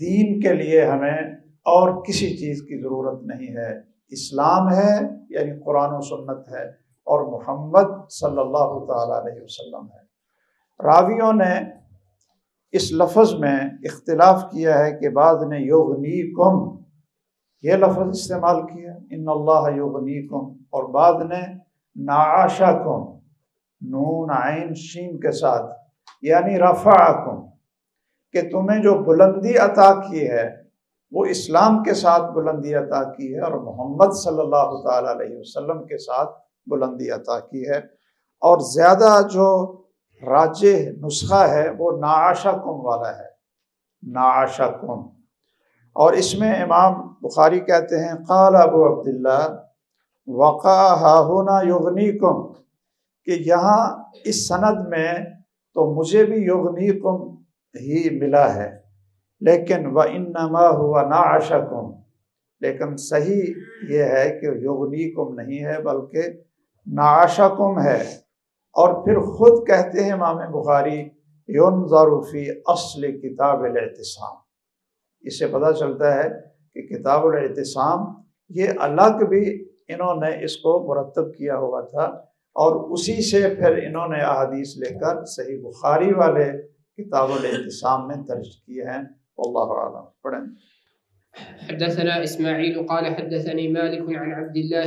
دین کے لیے ہمیں اور کسی چیز کی ضرورت نہیں ہے، اسلام ہے یعنی قرآن و سنت ہے، اور محمد صلی اللہ تعالیٰ علیہ وسلم ہے۔ راویوں نے اس لفظ میں اختلاف کیا ہے کہ بعض نے یغنیکم یہ لفظ استعمال کیا، ان اللہ یغنیکم، اور بعض نے نعاشکم نون عین شین کے ساتھ یعنی رفعکم کہ تمہیں جو بلندی عطا کی ہے وہ اسلام کے ساتھ بلندی عطا کی ہے اور محمد صلی اللہ تعالیٰ علیہ وسلم کے ساتھ بلندی عطا کی ہے۔ اور زیادہ جو راجح نسخہ ہے وہ نعاشکم والا ہے، نعاشکم۔ اور اس میں امام بخاری کہتے ہیں قال ابو عبداللہ وقع ہاہنا یغنیکم، کہ یہاں اس سند میں تو مجھے بھی یغنیکم ہی ملا ہے، لیکن وَإِنَّمَا هُوَ نَعَشَكُمْ، لیکن صحیح یہ ہے کہ یغنیکم نہیں ہے بلکہ نعاشکم ہے۔ اور پھر خود کہتے ہیں امام بخاری يُنظَرُ فِي اصل کتاب الاعتصام، اس سے پتہ چلتا ہے کہ کتاب الاعتصام یہ الگ بھی انہوں نے اس کو مرتب کیا ہوا تھا، اور اسی سے پھر انہوں نے احادیث لے کر صحیح بخاری والے کتاب الاعتصام میں درج کیے ہیں۔ واللہ اعلم۔ پڑھیں۔ حدثنا إسماعيل قال حدثني مالك عن عبد الله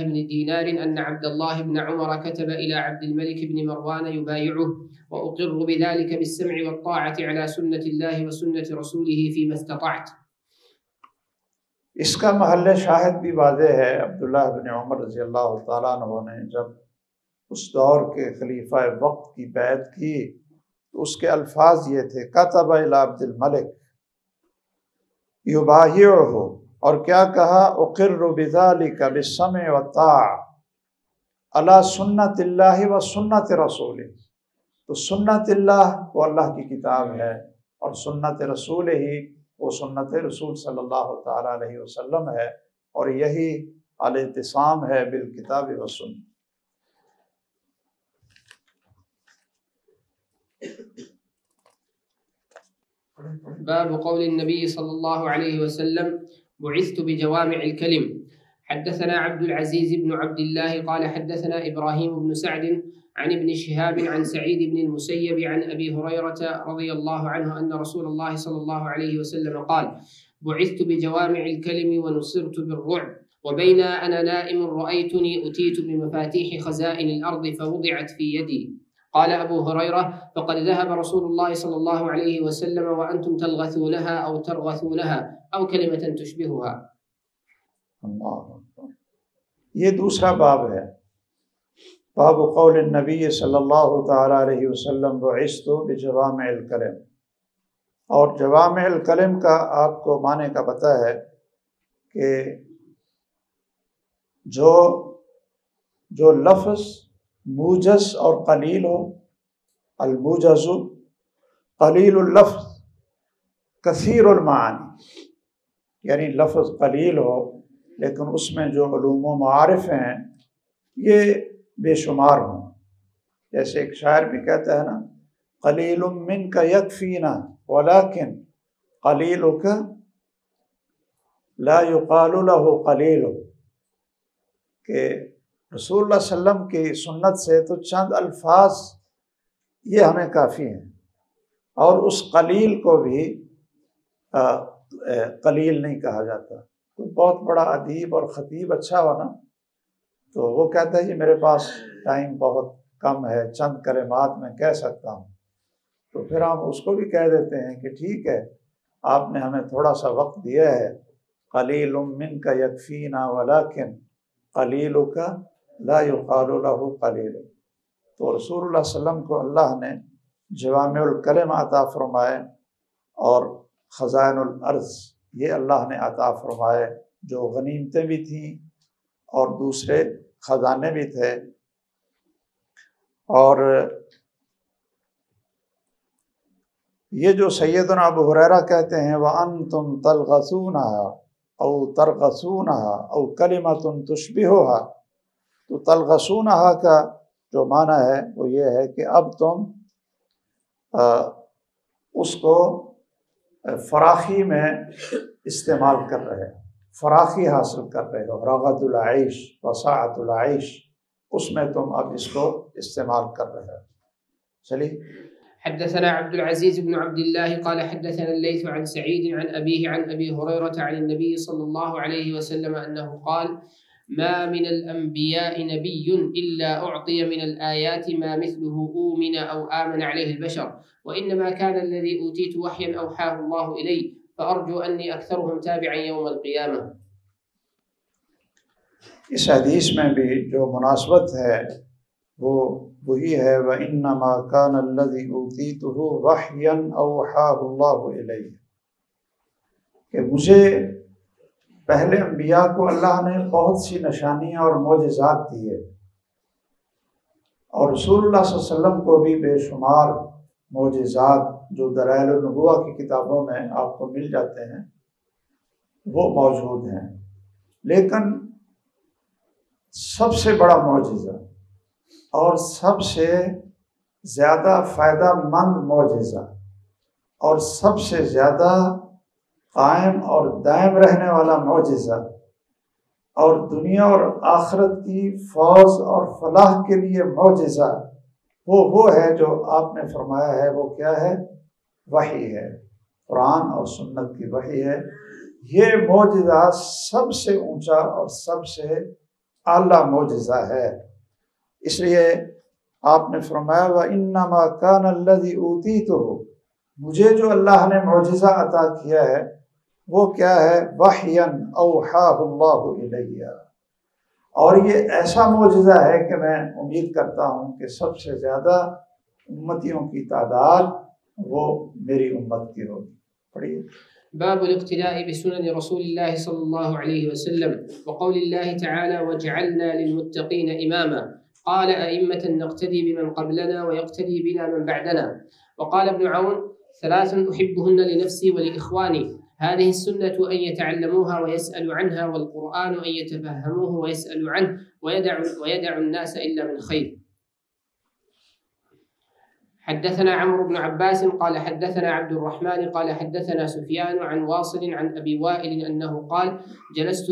بن دينار أن عبد الله بن عمر كتب إلى عبد الملك بن مروان يبايعه وأقر بذلك بالسمع والطاعة على سنة الله وسنة رسوله فيما استطعت۔ اس کا محل شاہد بھی واضح ہے۔ عبداللہ بن عمر رضی اللہ تعالیٰ عنہ نے جب اس دور کے خلیفہ وقت کی بیعت کی تو اس کے الفاظ یہ تھے کتب الی عبد الملک یبایعہ، اور کیا کہا اقر بذلک بالسمع والطاعہ علی سنت اللہ و سنت رسولہ، تو سنت اللہ وہ اللہ کی کتاب ہے اور سنت رسول ہی وہ سنت رسول صلی اللہ تعالیٰ علیہ وسلم ہے، اور یہی الاعتصام ہے بالکتاب و سنت۔ باب قول النبي صلى الله عليه وسلم بعثت بجوامع الكلم۔ حدثنا عبد العزيز بن عبد الله قال حدثنا إبراهيم بن سعد عن ابن شهاب عن سعيد بن المسيب عن أبي هريرة رضي الله عنه أن رسول الله صلى الله عليه وسلم قال بعثت بجوامع الكلم ونصرت بالرعب، وبين أنا نائم رأيتني أتيت بمفاتيح خزائن الأرض فوضعت في يدي۔ قال أبو هريرة فقد ذهب رسول الله صلى الله عليه وسلم وأنتم تلغثونها أو ترغثونها أو كلمة تشبهها۔ یہ دوسرا باب ہے، باب قول النبی صلی اللہ تعالیٰ علیہ وسلم بعثت بجوامع الکلم۔ اور جوامع الکلم کا آپ کو معنی کا پتہ ہے کہ جو لفظ موجز اور قلیل ہو، الموجز قلیل اللفظ کثیر المعانی، یعنی لفظ قلیل ہو لیکن اس میں جو علوم و معارف ہیں یہ بے شمار ہوں۔ جیسے ایک شاعر بھی کہتا ہے نا قلیل منک یکفینا ولکن قلیلک لا یقال له قلیل، کہ رسول اللہ صلی اللہ علیہ وسلم کی سنت سے تو چند الفاظ یہ ہمیں کافی ہیں، اور اس قلیل کو بھی قلیل نہیں کہا جاتا۔ تو بہت بڑا ادیب اور خطیب اچھا ہو نا تو وہ کہتا ہے کہ میرے پاس ٹائم بہت کم ہے، چند کلمات میں کہہ سکتا ہوں، تو پھر ہم اس کو بھی کہہ دیتے ہیں کہ ٹھیک ہے آپ نے ہمیں تھوڑا سا وقت دیا ہے، قلیل منک یکفینا ولکن قلیلک لا یقال له قلیل۔ تو رسول اللہ صلی اللہ علیہ وسلم کو اللہ نے جوامع الکلم عطا فرمائے اور خزائن الارض یہ اللہ نے عطا فرمائے، جو غنیمتیں بھی تھیں اور دوسرے خزانے بھی تھے۔ اور یہ جو سیدنا ابو ہریرہ کہتے ہیں وَأَنْتُمْ تَلْغَثُونَهَا أَوْ تَرْغَثُونَهَا أَوْ كَلِمَةٌ تُشْبِهُهَا، تو تلغسونہا کا جو معنی ہے وہ یہ ہے کہ اب تم اس کو فراخی میں استعمال کر رہے ہیں، فراخی حاصل کر رہے ہو، رغد العیش وسعت العیش، اس میں تم اب اس کو استعمال کر رہے ہو۔ چلیے۔ حدثنا عبد العزيز بن عبد الله قال حدثنا الليث عن سعيد عن أبيه عن أبي هريرة عن النبي صلى الله عليه وسلم أنه قال ما من الأنبياء نبي إلا أعطي من الآيات ما مثله أؤمن أو آمن عليه البشر وإنما كان الذي أوتيت وحيا أوحاه الله إلي فأرجو أني أكثرهم تابعا يوم القيامة۔ اس حدیث میں بھی جو مناسبت ہے وہ وہی ہے وَإِنَّمَا كَانَ الَّذِي أُوتِيتُهُ وَحْيًا أَوْحَاهُ اللَّهُ إِلَيَّ، کہ مجھے پہلے انبیاء کو اللہ نے بہت سی نشانیاں اور معجزات دیے، اور رسول اللہ صلی اللہ علیہ وسلم کو بھی بے شمار معجزات جو دلائل النبوہ کی کتابوں میں آپ کو مل جاتے ہیں وہ موجود ہیں، لیکن سب سے بڑا معجزہ اور سب سے زیادہ فائدہ مند معجزہ اور سب سے زیادہ قائم اور دائم رہنے والا معجزہ اور دنیا اور آخرت کی فوز اور فلاح کے لیے معجزہ وہ ہے جو آپ نے فرمایا ہے، وہ کیا ہے؟ وحی ہے، قرآن اور سنت کی وحی ہے۔ یہ معجزہ سب سے اونچا اور سب سے اعلیٰ معجزہ ہے، اس لیے آپ نے فرمایا وَإِنَّمَا كَانَ الَّذِي أُوتِيتُهُ، مجھے جو اللہ نے معجزہ عطا کیا ہے وہ کیا ہے؟ وحیًا أوحاه اللَّهُ إِلَيَّ، اور یہ ایسا معجزہ ہے کہ میں امید کرتا ہوں کہ سب سے زیادہ امتیوں کی تعداد وہ میری امت کی ہوگی۔ پڑھیے۔ باب الاقتداء بسنن رسول الله صلى الله عليه وسلم وقول الله تعالى وجعلنا للمتقين إماما قال أئمة نقتدي بمن قبلنا ويقتدي بنا من بعدنا وقال ابن عون ثلاث أحبهن لنفسي ولإخواني هذه السنة أن يتعلموها ويسألوا عنها والقرآن أن يتفهموه ويسألوا عنه ويدع الناس إلا من خير۔ حدثنا عمرو بن عباس قال حدثنا عبد الرحمن قال حدثنا سفيان عن واصل عن أبي وائل أنه قال جلست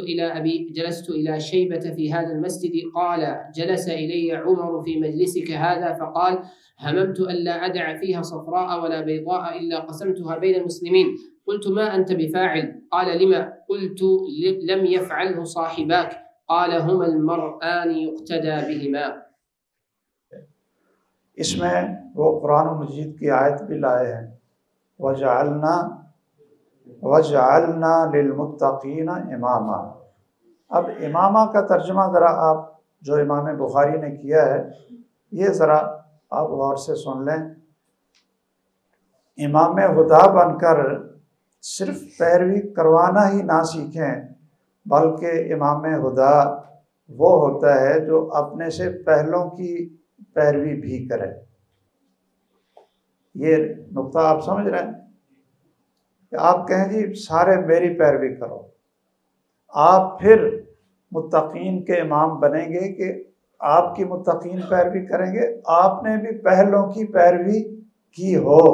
إلى شيبة في هذا المسجد قال جلس إلي عمر في مجلسك هذا فقال هممت ألا أدع فيها صفراء ولا بيضاء إلا قسمتها بين المسلمين قلت ما أنت بفاعل قال لما قلت لم يفعله صاحباك قال هما المرآن يقتدى بهما۔ اس میں وہ قرآن مجید کی آیت بھی لائے ہیں وَجَعَلْنَا لِلْمُتَّقِينَ إِمَامًا۔ اب امامہ کا ترجمہ ذرا آپ جو امام بخاری نے کیا ہے یہ ذرا آپ غور سے سن لیں۔ امام ہدا بن کر صرف پیروی کروانا ہی نہ سیکھیں، بلکہ امام ہدا وہ ہوتا ہے جو اپنے سے پہلوں کی پیروی بھی کرے۔ یہ نقطہ آپ سمجھ رہے ہیں کہ آپ کہیں جی سارے میری پیروی کرو، آپ پھر متقین کے امام بنیں گے کہ آپ کی متقین پیروی کریں گے؟ آپ نے بھی پہلوں کی پیروی کی ہو۔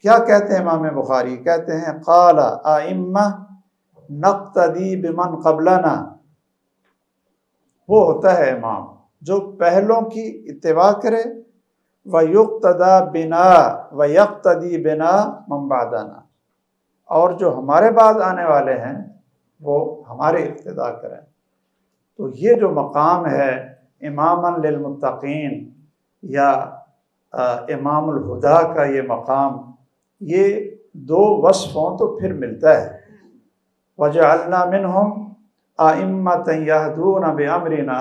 کیا کہتے ہیں امام بخاری؟ کہتے ہیں قال ائمہ نقتدی بمن قبلنا، وہ ہوتا ہے امام جو پہلوں کی اتباع کرے، وَيُقْتَدَى بِنَا وَيَقْتَدِي بِنَا مَن بَعْدَنَا، اور جو ہمارے بعد آنے والے ہیں وہ ہمارے اقتداء کریں۔ تو یہ جو مقام ہے اماماً للمتقین یا امام الہدا کا یہ مقام، یہ دو وصفوں تو پھر ملتا ہے۔ وَجَعَلْنَا مِنْهُمْ أَئِمَّةً يَهْدُونَ بِأَمْرِنَا،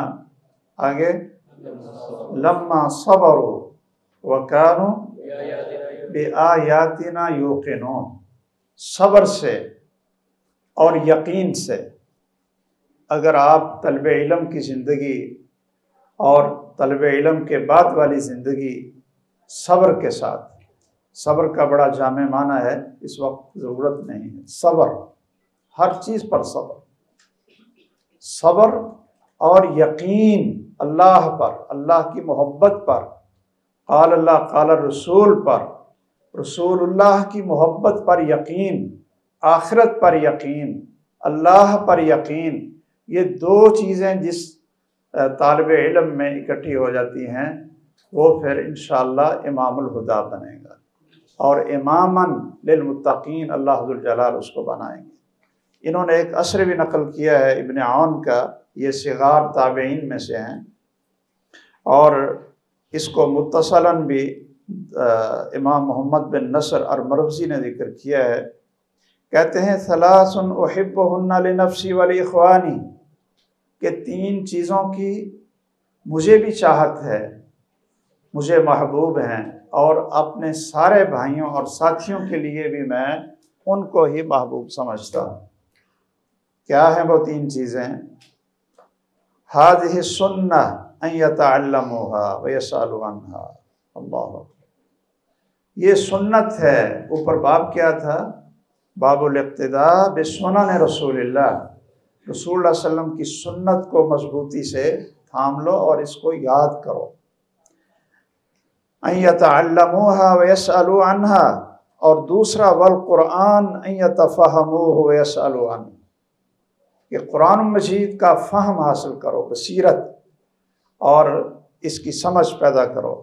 آگے لما صبروا وكانوا بآیاتنا یوقنون، صبر سے اور یقین سے اگر آپ طلب علم کی زندگی اور طلب علم کے بعد والی زندگی صبر کے ساتھ، صبر کا بڑا جامع معنی ہے، اس وقت ضرورت نہیں ہے، صبر، ہر چیز پر صبر، صبر اور یقین اللہ پر، اللہ کی محبت پر، قال اللہ قال رسول پر، رسول اللہ کی محبت پر یقین، آخرت پر یقین، اللہ پر یقین، یہ دو چیزیں جس طالب علم میں اکٹھی ہو جاتی ہیں وہ پھر انشاءاللہ امام الہدا بنے گا، اور اماماً للمتقین اللہ ذوالجلال اس کو بنائیں گے۔ انہوں نے ایک اثر بھی نقل کیا ہے ابن عون کا، یہ صغار تابعین میں سے ہیں، اور اس کو متصلاً بھی امام محمد بن نصر المروزی نے ذکر کیا ہے۔ کہتے ہیں ثلاث احبہن لنفسی ولاخوانی، کہ تین چیزوں کی مجھے بھی چاہت ہے، مجھے محبوب ہیں، اور اپنے سارے بھائیوں اور ساتھیوں کے لیے بھی میں ان کو ہی محبوب سمجھتا ہوں۔ کیا ہیں وہ تین چیزیں؟ هذه السنة ان يتعلموها ويسألوا عنها۔ اللہ اکبر، یہ سنت ہے۔ اوپر باب کیا تھا؟ باب الاقتداء بسنن رسول اللہ، رسول اللہ صلی اللہ علیہ وسلم کی سنت کو مضبوطی سے تھام لو اور اس کو یاد کرو۔ ان يتعلموها ويسألوا عنها، اور دوسرا والقرآن ان يتفهموه ويسألوا عنه، کہ قرآن مجید کا فہم حاصل کرو، بصیرت، اور اس کی سمجھ پیدا کرو۔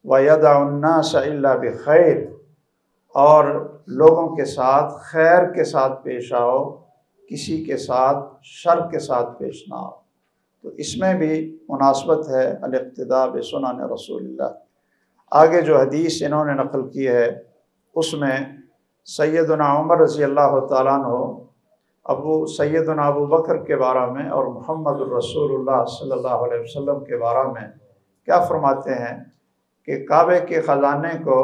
وَيَدَعُ النَّاسَ إِلَّا بِخَيْرٍ، اور لوگوں کے ساتھ خیر کے ساتھ پیش آؤ، کسی کے ساتھ شر کے ساتھ پیش نہ آؤ۔ تو اس میں بھی مناسبت ہے الاقتداء بسنن رسول اللہ۔ آگے جو حدیث انہوں نے نقل کی ہے اس میں سیدنا عمر رضی اللہ تعالیٰ عنہ سیدنا ابو بکر کے بارے میں اور محمد الرسول اللہ صلی اللہ علیہ وسلم کے بارے میں کیا فرماتے ہیں کہ کعبے کے خزانے کو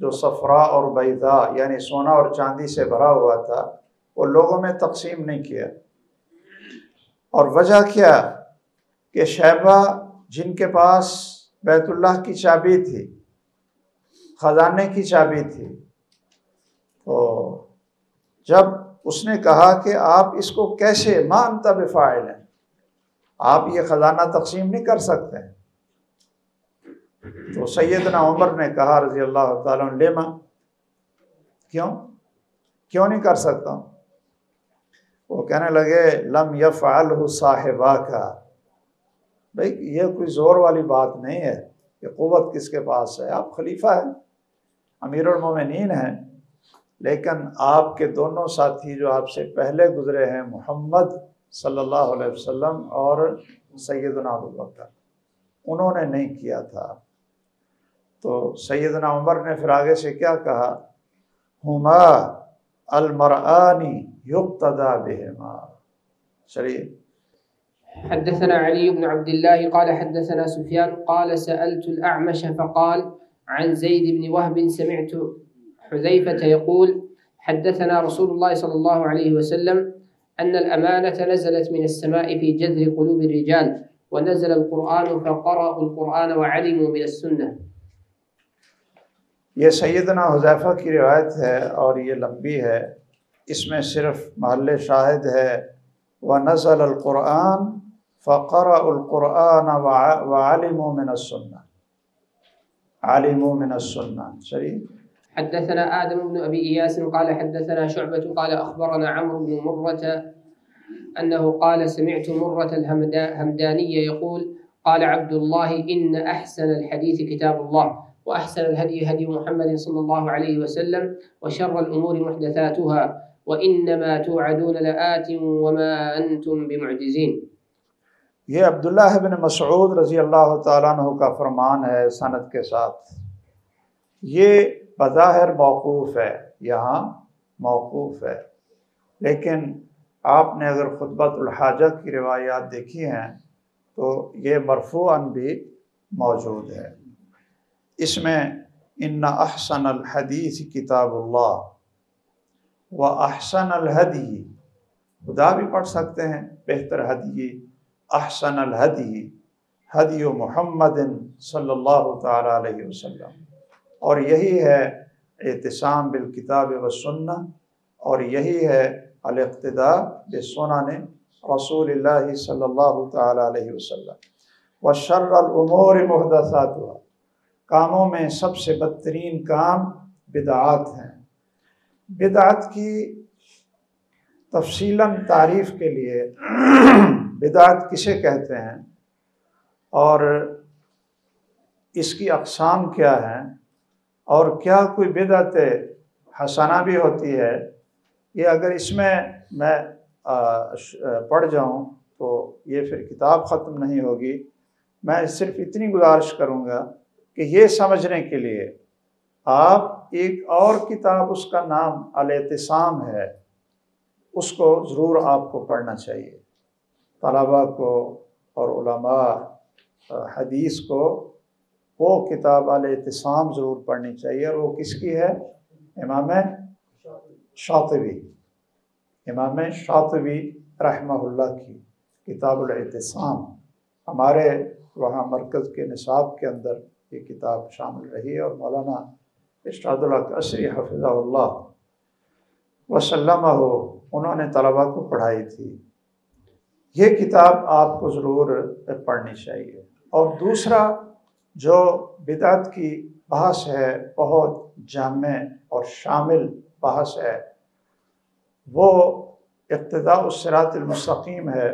جو صفرا اور بیضاء یعنی سونا اور چاندی سے بھرا ہوا تھا وہ لوگوں میں تقسیم نہیں کیا۔ اور وجہ کیا؟ کہ شیبہ جن کے پاس بیت اللہ کی چابی تھی، خزانے کی چابی تھی، تو جب اس نے کہا کہ آپ اس کو کیسے، ما انت بفاعل ہیں، آپ یہ خزانہ تقسیم نہیں کر سکتے، تو سیدنا عمر نے کہا رضی اللہ تعالیٰ عنہ لیما، کیوں نہیں کر سکتا ہوں؟ وہ کہنے لگے لم یفعلہ صاحباک، بھئی یہ کوئی زور والی بات نہیں ہے کہ قوت کس کے پاس ہے، آپ خلیفہ ہیں، امیر المومنین ہیں، لیکن آپ کے دونوں ساتھی جو آپ سے پہلے گزرے ہیں محمد صلی اللہ علیہ وسلم اور سیدنا ابو بکر، انہوں نے نہیں کیا تھا۔ تو سیدنا عمر نے پھر آگے سے کیا کہا؟ ہما المرآن یقتدى بہما۔ چلیے۔ حدثنا علي بن عبد الله قال حدثنا سفيان قال سألت الأعمش فقال عن زيد بن وهب سمعت حذيفة يقول حدثنا رسول الله صلى الله عليه وسلم أن الأمانة نزلت من السماء في جذر قلوب الرجال ونزل القرآن فقرأوا القرآن وعلموا من السنة۔ یہ سیدنا حذیفہ کی روایت ہے اور یہ لمبی ہے، اس میں صرف محل شاہد ہے وَنَزَلَ الْقُرْآنَ فَقَرَأُوا الْقُرْآنَ وَعَلِمُوا مِنَ السُّنَّةِ، عَلِمُوا مِنَ السُّنَّةِ۔ چلیے۔ حدثنا آدم بن أبي إياس قال حدثنا شعبة قال أخبرنا عمرو بن مرة أنه قال سمعت مرة الهمداني يقول قال عبد الله إن أحسن الحديث كتاب الله وأحسن الهدي هدي محمد صلى الله عليه وسلم وشر الأمور محدثاتها وإنما توعدون لآت وما أنتم بمعجزين۔ یہ عبداللہ بن مسعود رضی اللہ تعالیٰ عنہ کا فرمان ہے سند کے ساتھ۔ یہ بظاہر موقوف ہے، یہاں موقوف ہے، لیکن آپ نے اگر خطبۃ الحاجہ کی روایات دیکھی ہیں تو یہ مرفوعاً بھی موجود ہے۔ اس میں ان احسن الحدیث کتاب اللہ و احسن الہدی، خدا بھی پڑھ سکتے ہیں، بہتر ہدی، احسن الہدی ہدی محمد صلی اللہ تعالیٰ علیہ وسلم، اور یہی ہے اعتصام بالکتاب والسنہ، اور یہی ہے الاقتداء بسنن رسول اللہ صلی اللہ تعالیٰ علیہ وسلم۔ وشر الامور محدثاتها، کاموں میں سب سے بدترین کام بدعات ہیں۔ بدعت کی تفصیلاً تعریف کے لیے بدعت کسے کہتے ہیں اور اس کی اقسام کیا ہیں اور کیا کوئی بدعت حسنہ بھی ہوتی ہے، یہ اگر اس میں پڑھ جاؤں تو یہ پھر کتاب ختم نہیں ہوگی۔ میں صرف اتنی گزارش کروں گا کہ یہ سمجھنے کے لیے آپ ایک اور کتاب، اس کا نام الاعتصام ہے، اس کو ضرور آپ کو پڑھنا چاہیے، طلباء کو اور علماء حدیث کو وہ کتاب الاعتصام ضرور پڑھنی چاہیے۔ اور وہ کس کی ہے؟ امام شاطبی، امام شاطبی رحمہ اللہ کی کتاب الاعتصام۔ ہمارے وہاں مرکز کے نصاب کے اندر یہ کتاب شامل رہی اور مولانا ارشاد الحق عصری حفظہ اللہ وسلمہ انہوں نے طلباء کو پڑھائی تھی۔ یہ کتاب آپ کو ضرور پڑھنی چاہیے۔ اور دوسرا جو بدعت کی بحث ہے، بہت جامع اور شامل بحث ہے، وہ اقتداء الصراط المستقیم ہے،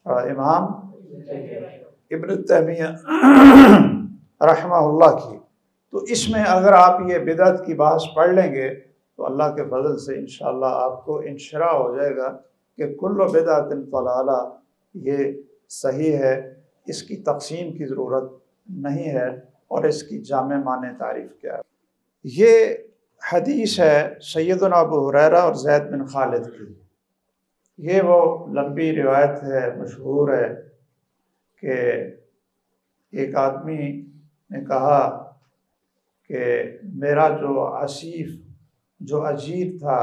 امام ابن تیمیہ رحمہ اللہ کی۔ تو اس میں اگر آپ یہ بدعت کی بحث پڑھ لیں گے تو اللہ کے فضل سے انشاءاللہ آپ کو انشراح ہو جائے گا کہ کل بدعت ضلالہ، یہ صحیح ہے، اس کی تقسیم کی ضرورت نہیں ہے اور اس کی جامع معنی تعریف کیا ہے۔ یہ حدیث ہے سیدنا ابو ہریرہ اور زید بن خالد کی۔ یہ وہ لمبی روایت ہے، مشہور ہے کہ ایک آدمی نے کہا کہ میرا جو عصیف، جو اجیر تھا،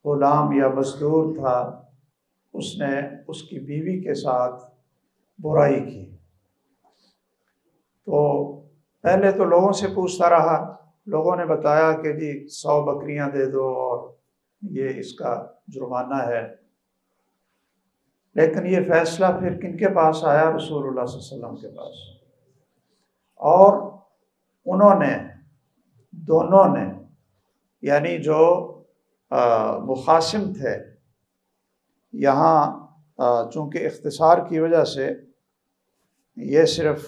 غلام یا مزدور تھا، اس نے اس کی بیوی کے ساتھ برائی کی۔ تو پہلے تو لوگوں سے پوچھتا رہا، لوگوں نے بتایا کہ جی 100 بکریاں دے دو اور یہ اس کا جرمانہ ہے۔ لیکن یہ فیصلہ پھر کن کے پاس آیا؟ رسول اللہ صلی اللہ علیہ وسلم کے پاس، اور انہوں نے، دونوں نے، یعنی جو مخاصم تھے، یہاں چونکہ اختصار کی وجہ سے یہ صرف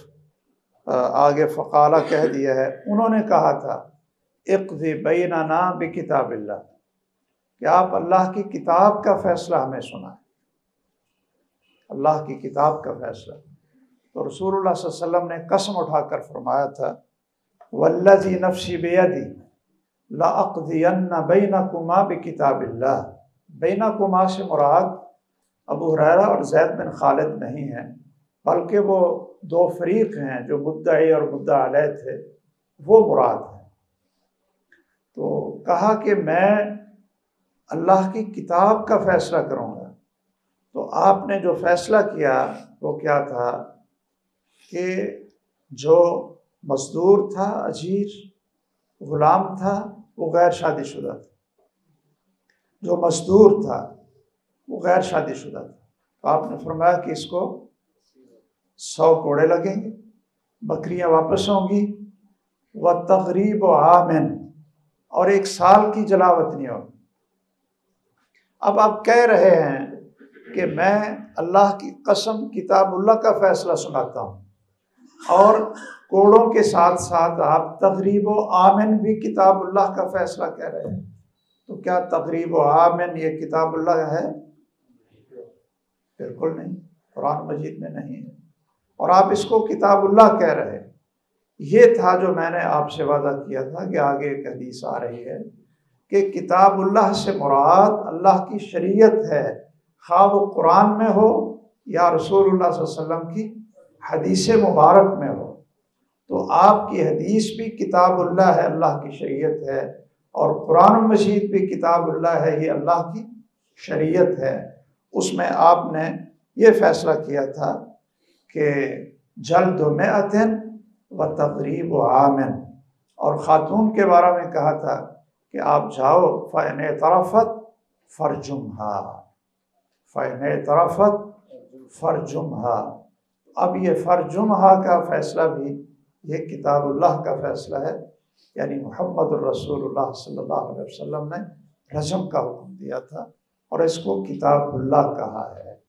آگے فقالہ کہہ دیا ہے، انہوں نے کہا تھا اقضی بیننا بکتاب اللہ، کہ آپ اللہ کی کتاب کا فیصلہ ہمیں سنائیں، اللہ کی کتاب کا فیصلہ۔ تو رسول اللہ صلی اللہ علیہ وسلم نے قسم اٹھا کر فرمایا تھا والذی نفسی بیدی لأقضین بینکما بکتاب اللہ۔ بینکما سے مراد ابو ہریرہ اور زید بن خالد نہیں ہیں، بلکہ وہ دو فریق ہیں جو مدعی اور مدعا علیہ تھے، وہ مراد ہیں۔ تو کہا کہ میں اللہ کی کتاب کا فیصلہ کروں گا۔ تو آپ نے جو فیصلہ کیا وہ کیا تھا کہ جو مزدور تھا، اجیر، غلام تھا، وہ غیر شادی شدہ تھا۔ جو مزدور تھا وہ غیر شادی شدہ تھا۔ تو آپ نے فرمایا کہ اس کو 100 کوڑے لگیں گے، بکریاں واپس ہوں گی، وَتَغْرِيبُ عَامٍ، اور 1 سال کی جلاوطنی ہوگی۔ اب آپ کہہ رہے ہیں کہ میں اللہ کی قسم کتاب اللہ کا فیصلہ سناتا ہوں، اور کوڑوں کے ساتھ ساتھ آپ تغریب و آمن بھی کتاب اللہ کا فیصلہ کہہ رہے ہیں۔ تو کیا تغریب و آمن یہ کتاب اللہ ہے؟ بالکل نہیں، قرآن مجید میں نہیں ہے، اور آپ اس کو کتاب اللہ کہہ رہے ہیں۔ یہ تھا جو میں نے آپ سے وعدہ کیا تھا کہ آگے ایک حدیث آ رہی ہے کہ کتاب اللہ سے مراد اللہ کی شریعت ہے، خواہ وہ قرآن میں ہو یا رسول اللہ صلی اللہ علیہ وسلم کی حدیث مبارک میں ہو۔ تو آپ کی حدیث بھی کتاب اللہ ہے، اللہ کی شریعت ہے، اور قرآن مجید بھی کتاب اللہ ہے، یہ اللہ کی شریعت ہے۔ اس میں آپ نے یہ فیصلہ کیا تھا کہ جلد مئتن و تغریب و عامن، اور خاتون کے بارے میں کہا تھا کہ آپ جاؤ فَإِنْ اعْتَرَفَتْ فَارْجُمْهَا، فَإِنْ اعْتَرَفَتْ فَارْجُمْهَا۔ اب یہ فرجمہا کا فیصلہ بھی یہ کتاب اللہ کا فیصلہ ہے، یعنی محمد الرسول اللہ صلی اللہ علیہ وسلم نے رجم کا حکم دیا تھا اور اس کو کتاب اللہ کہا ہے۔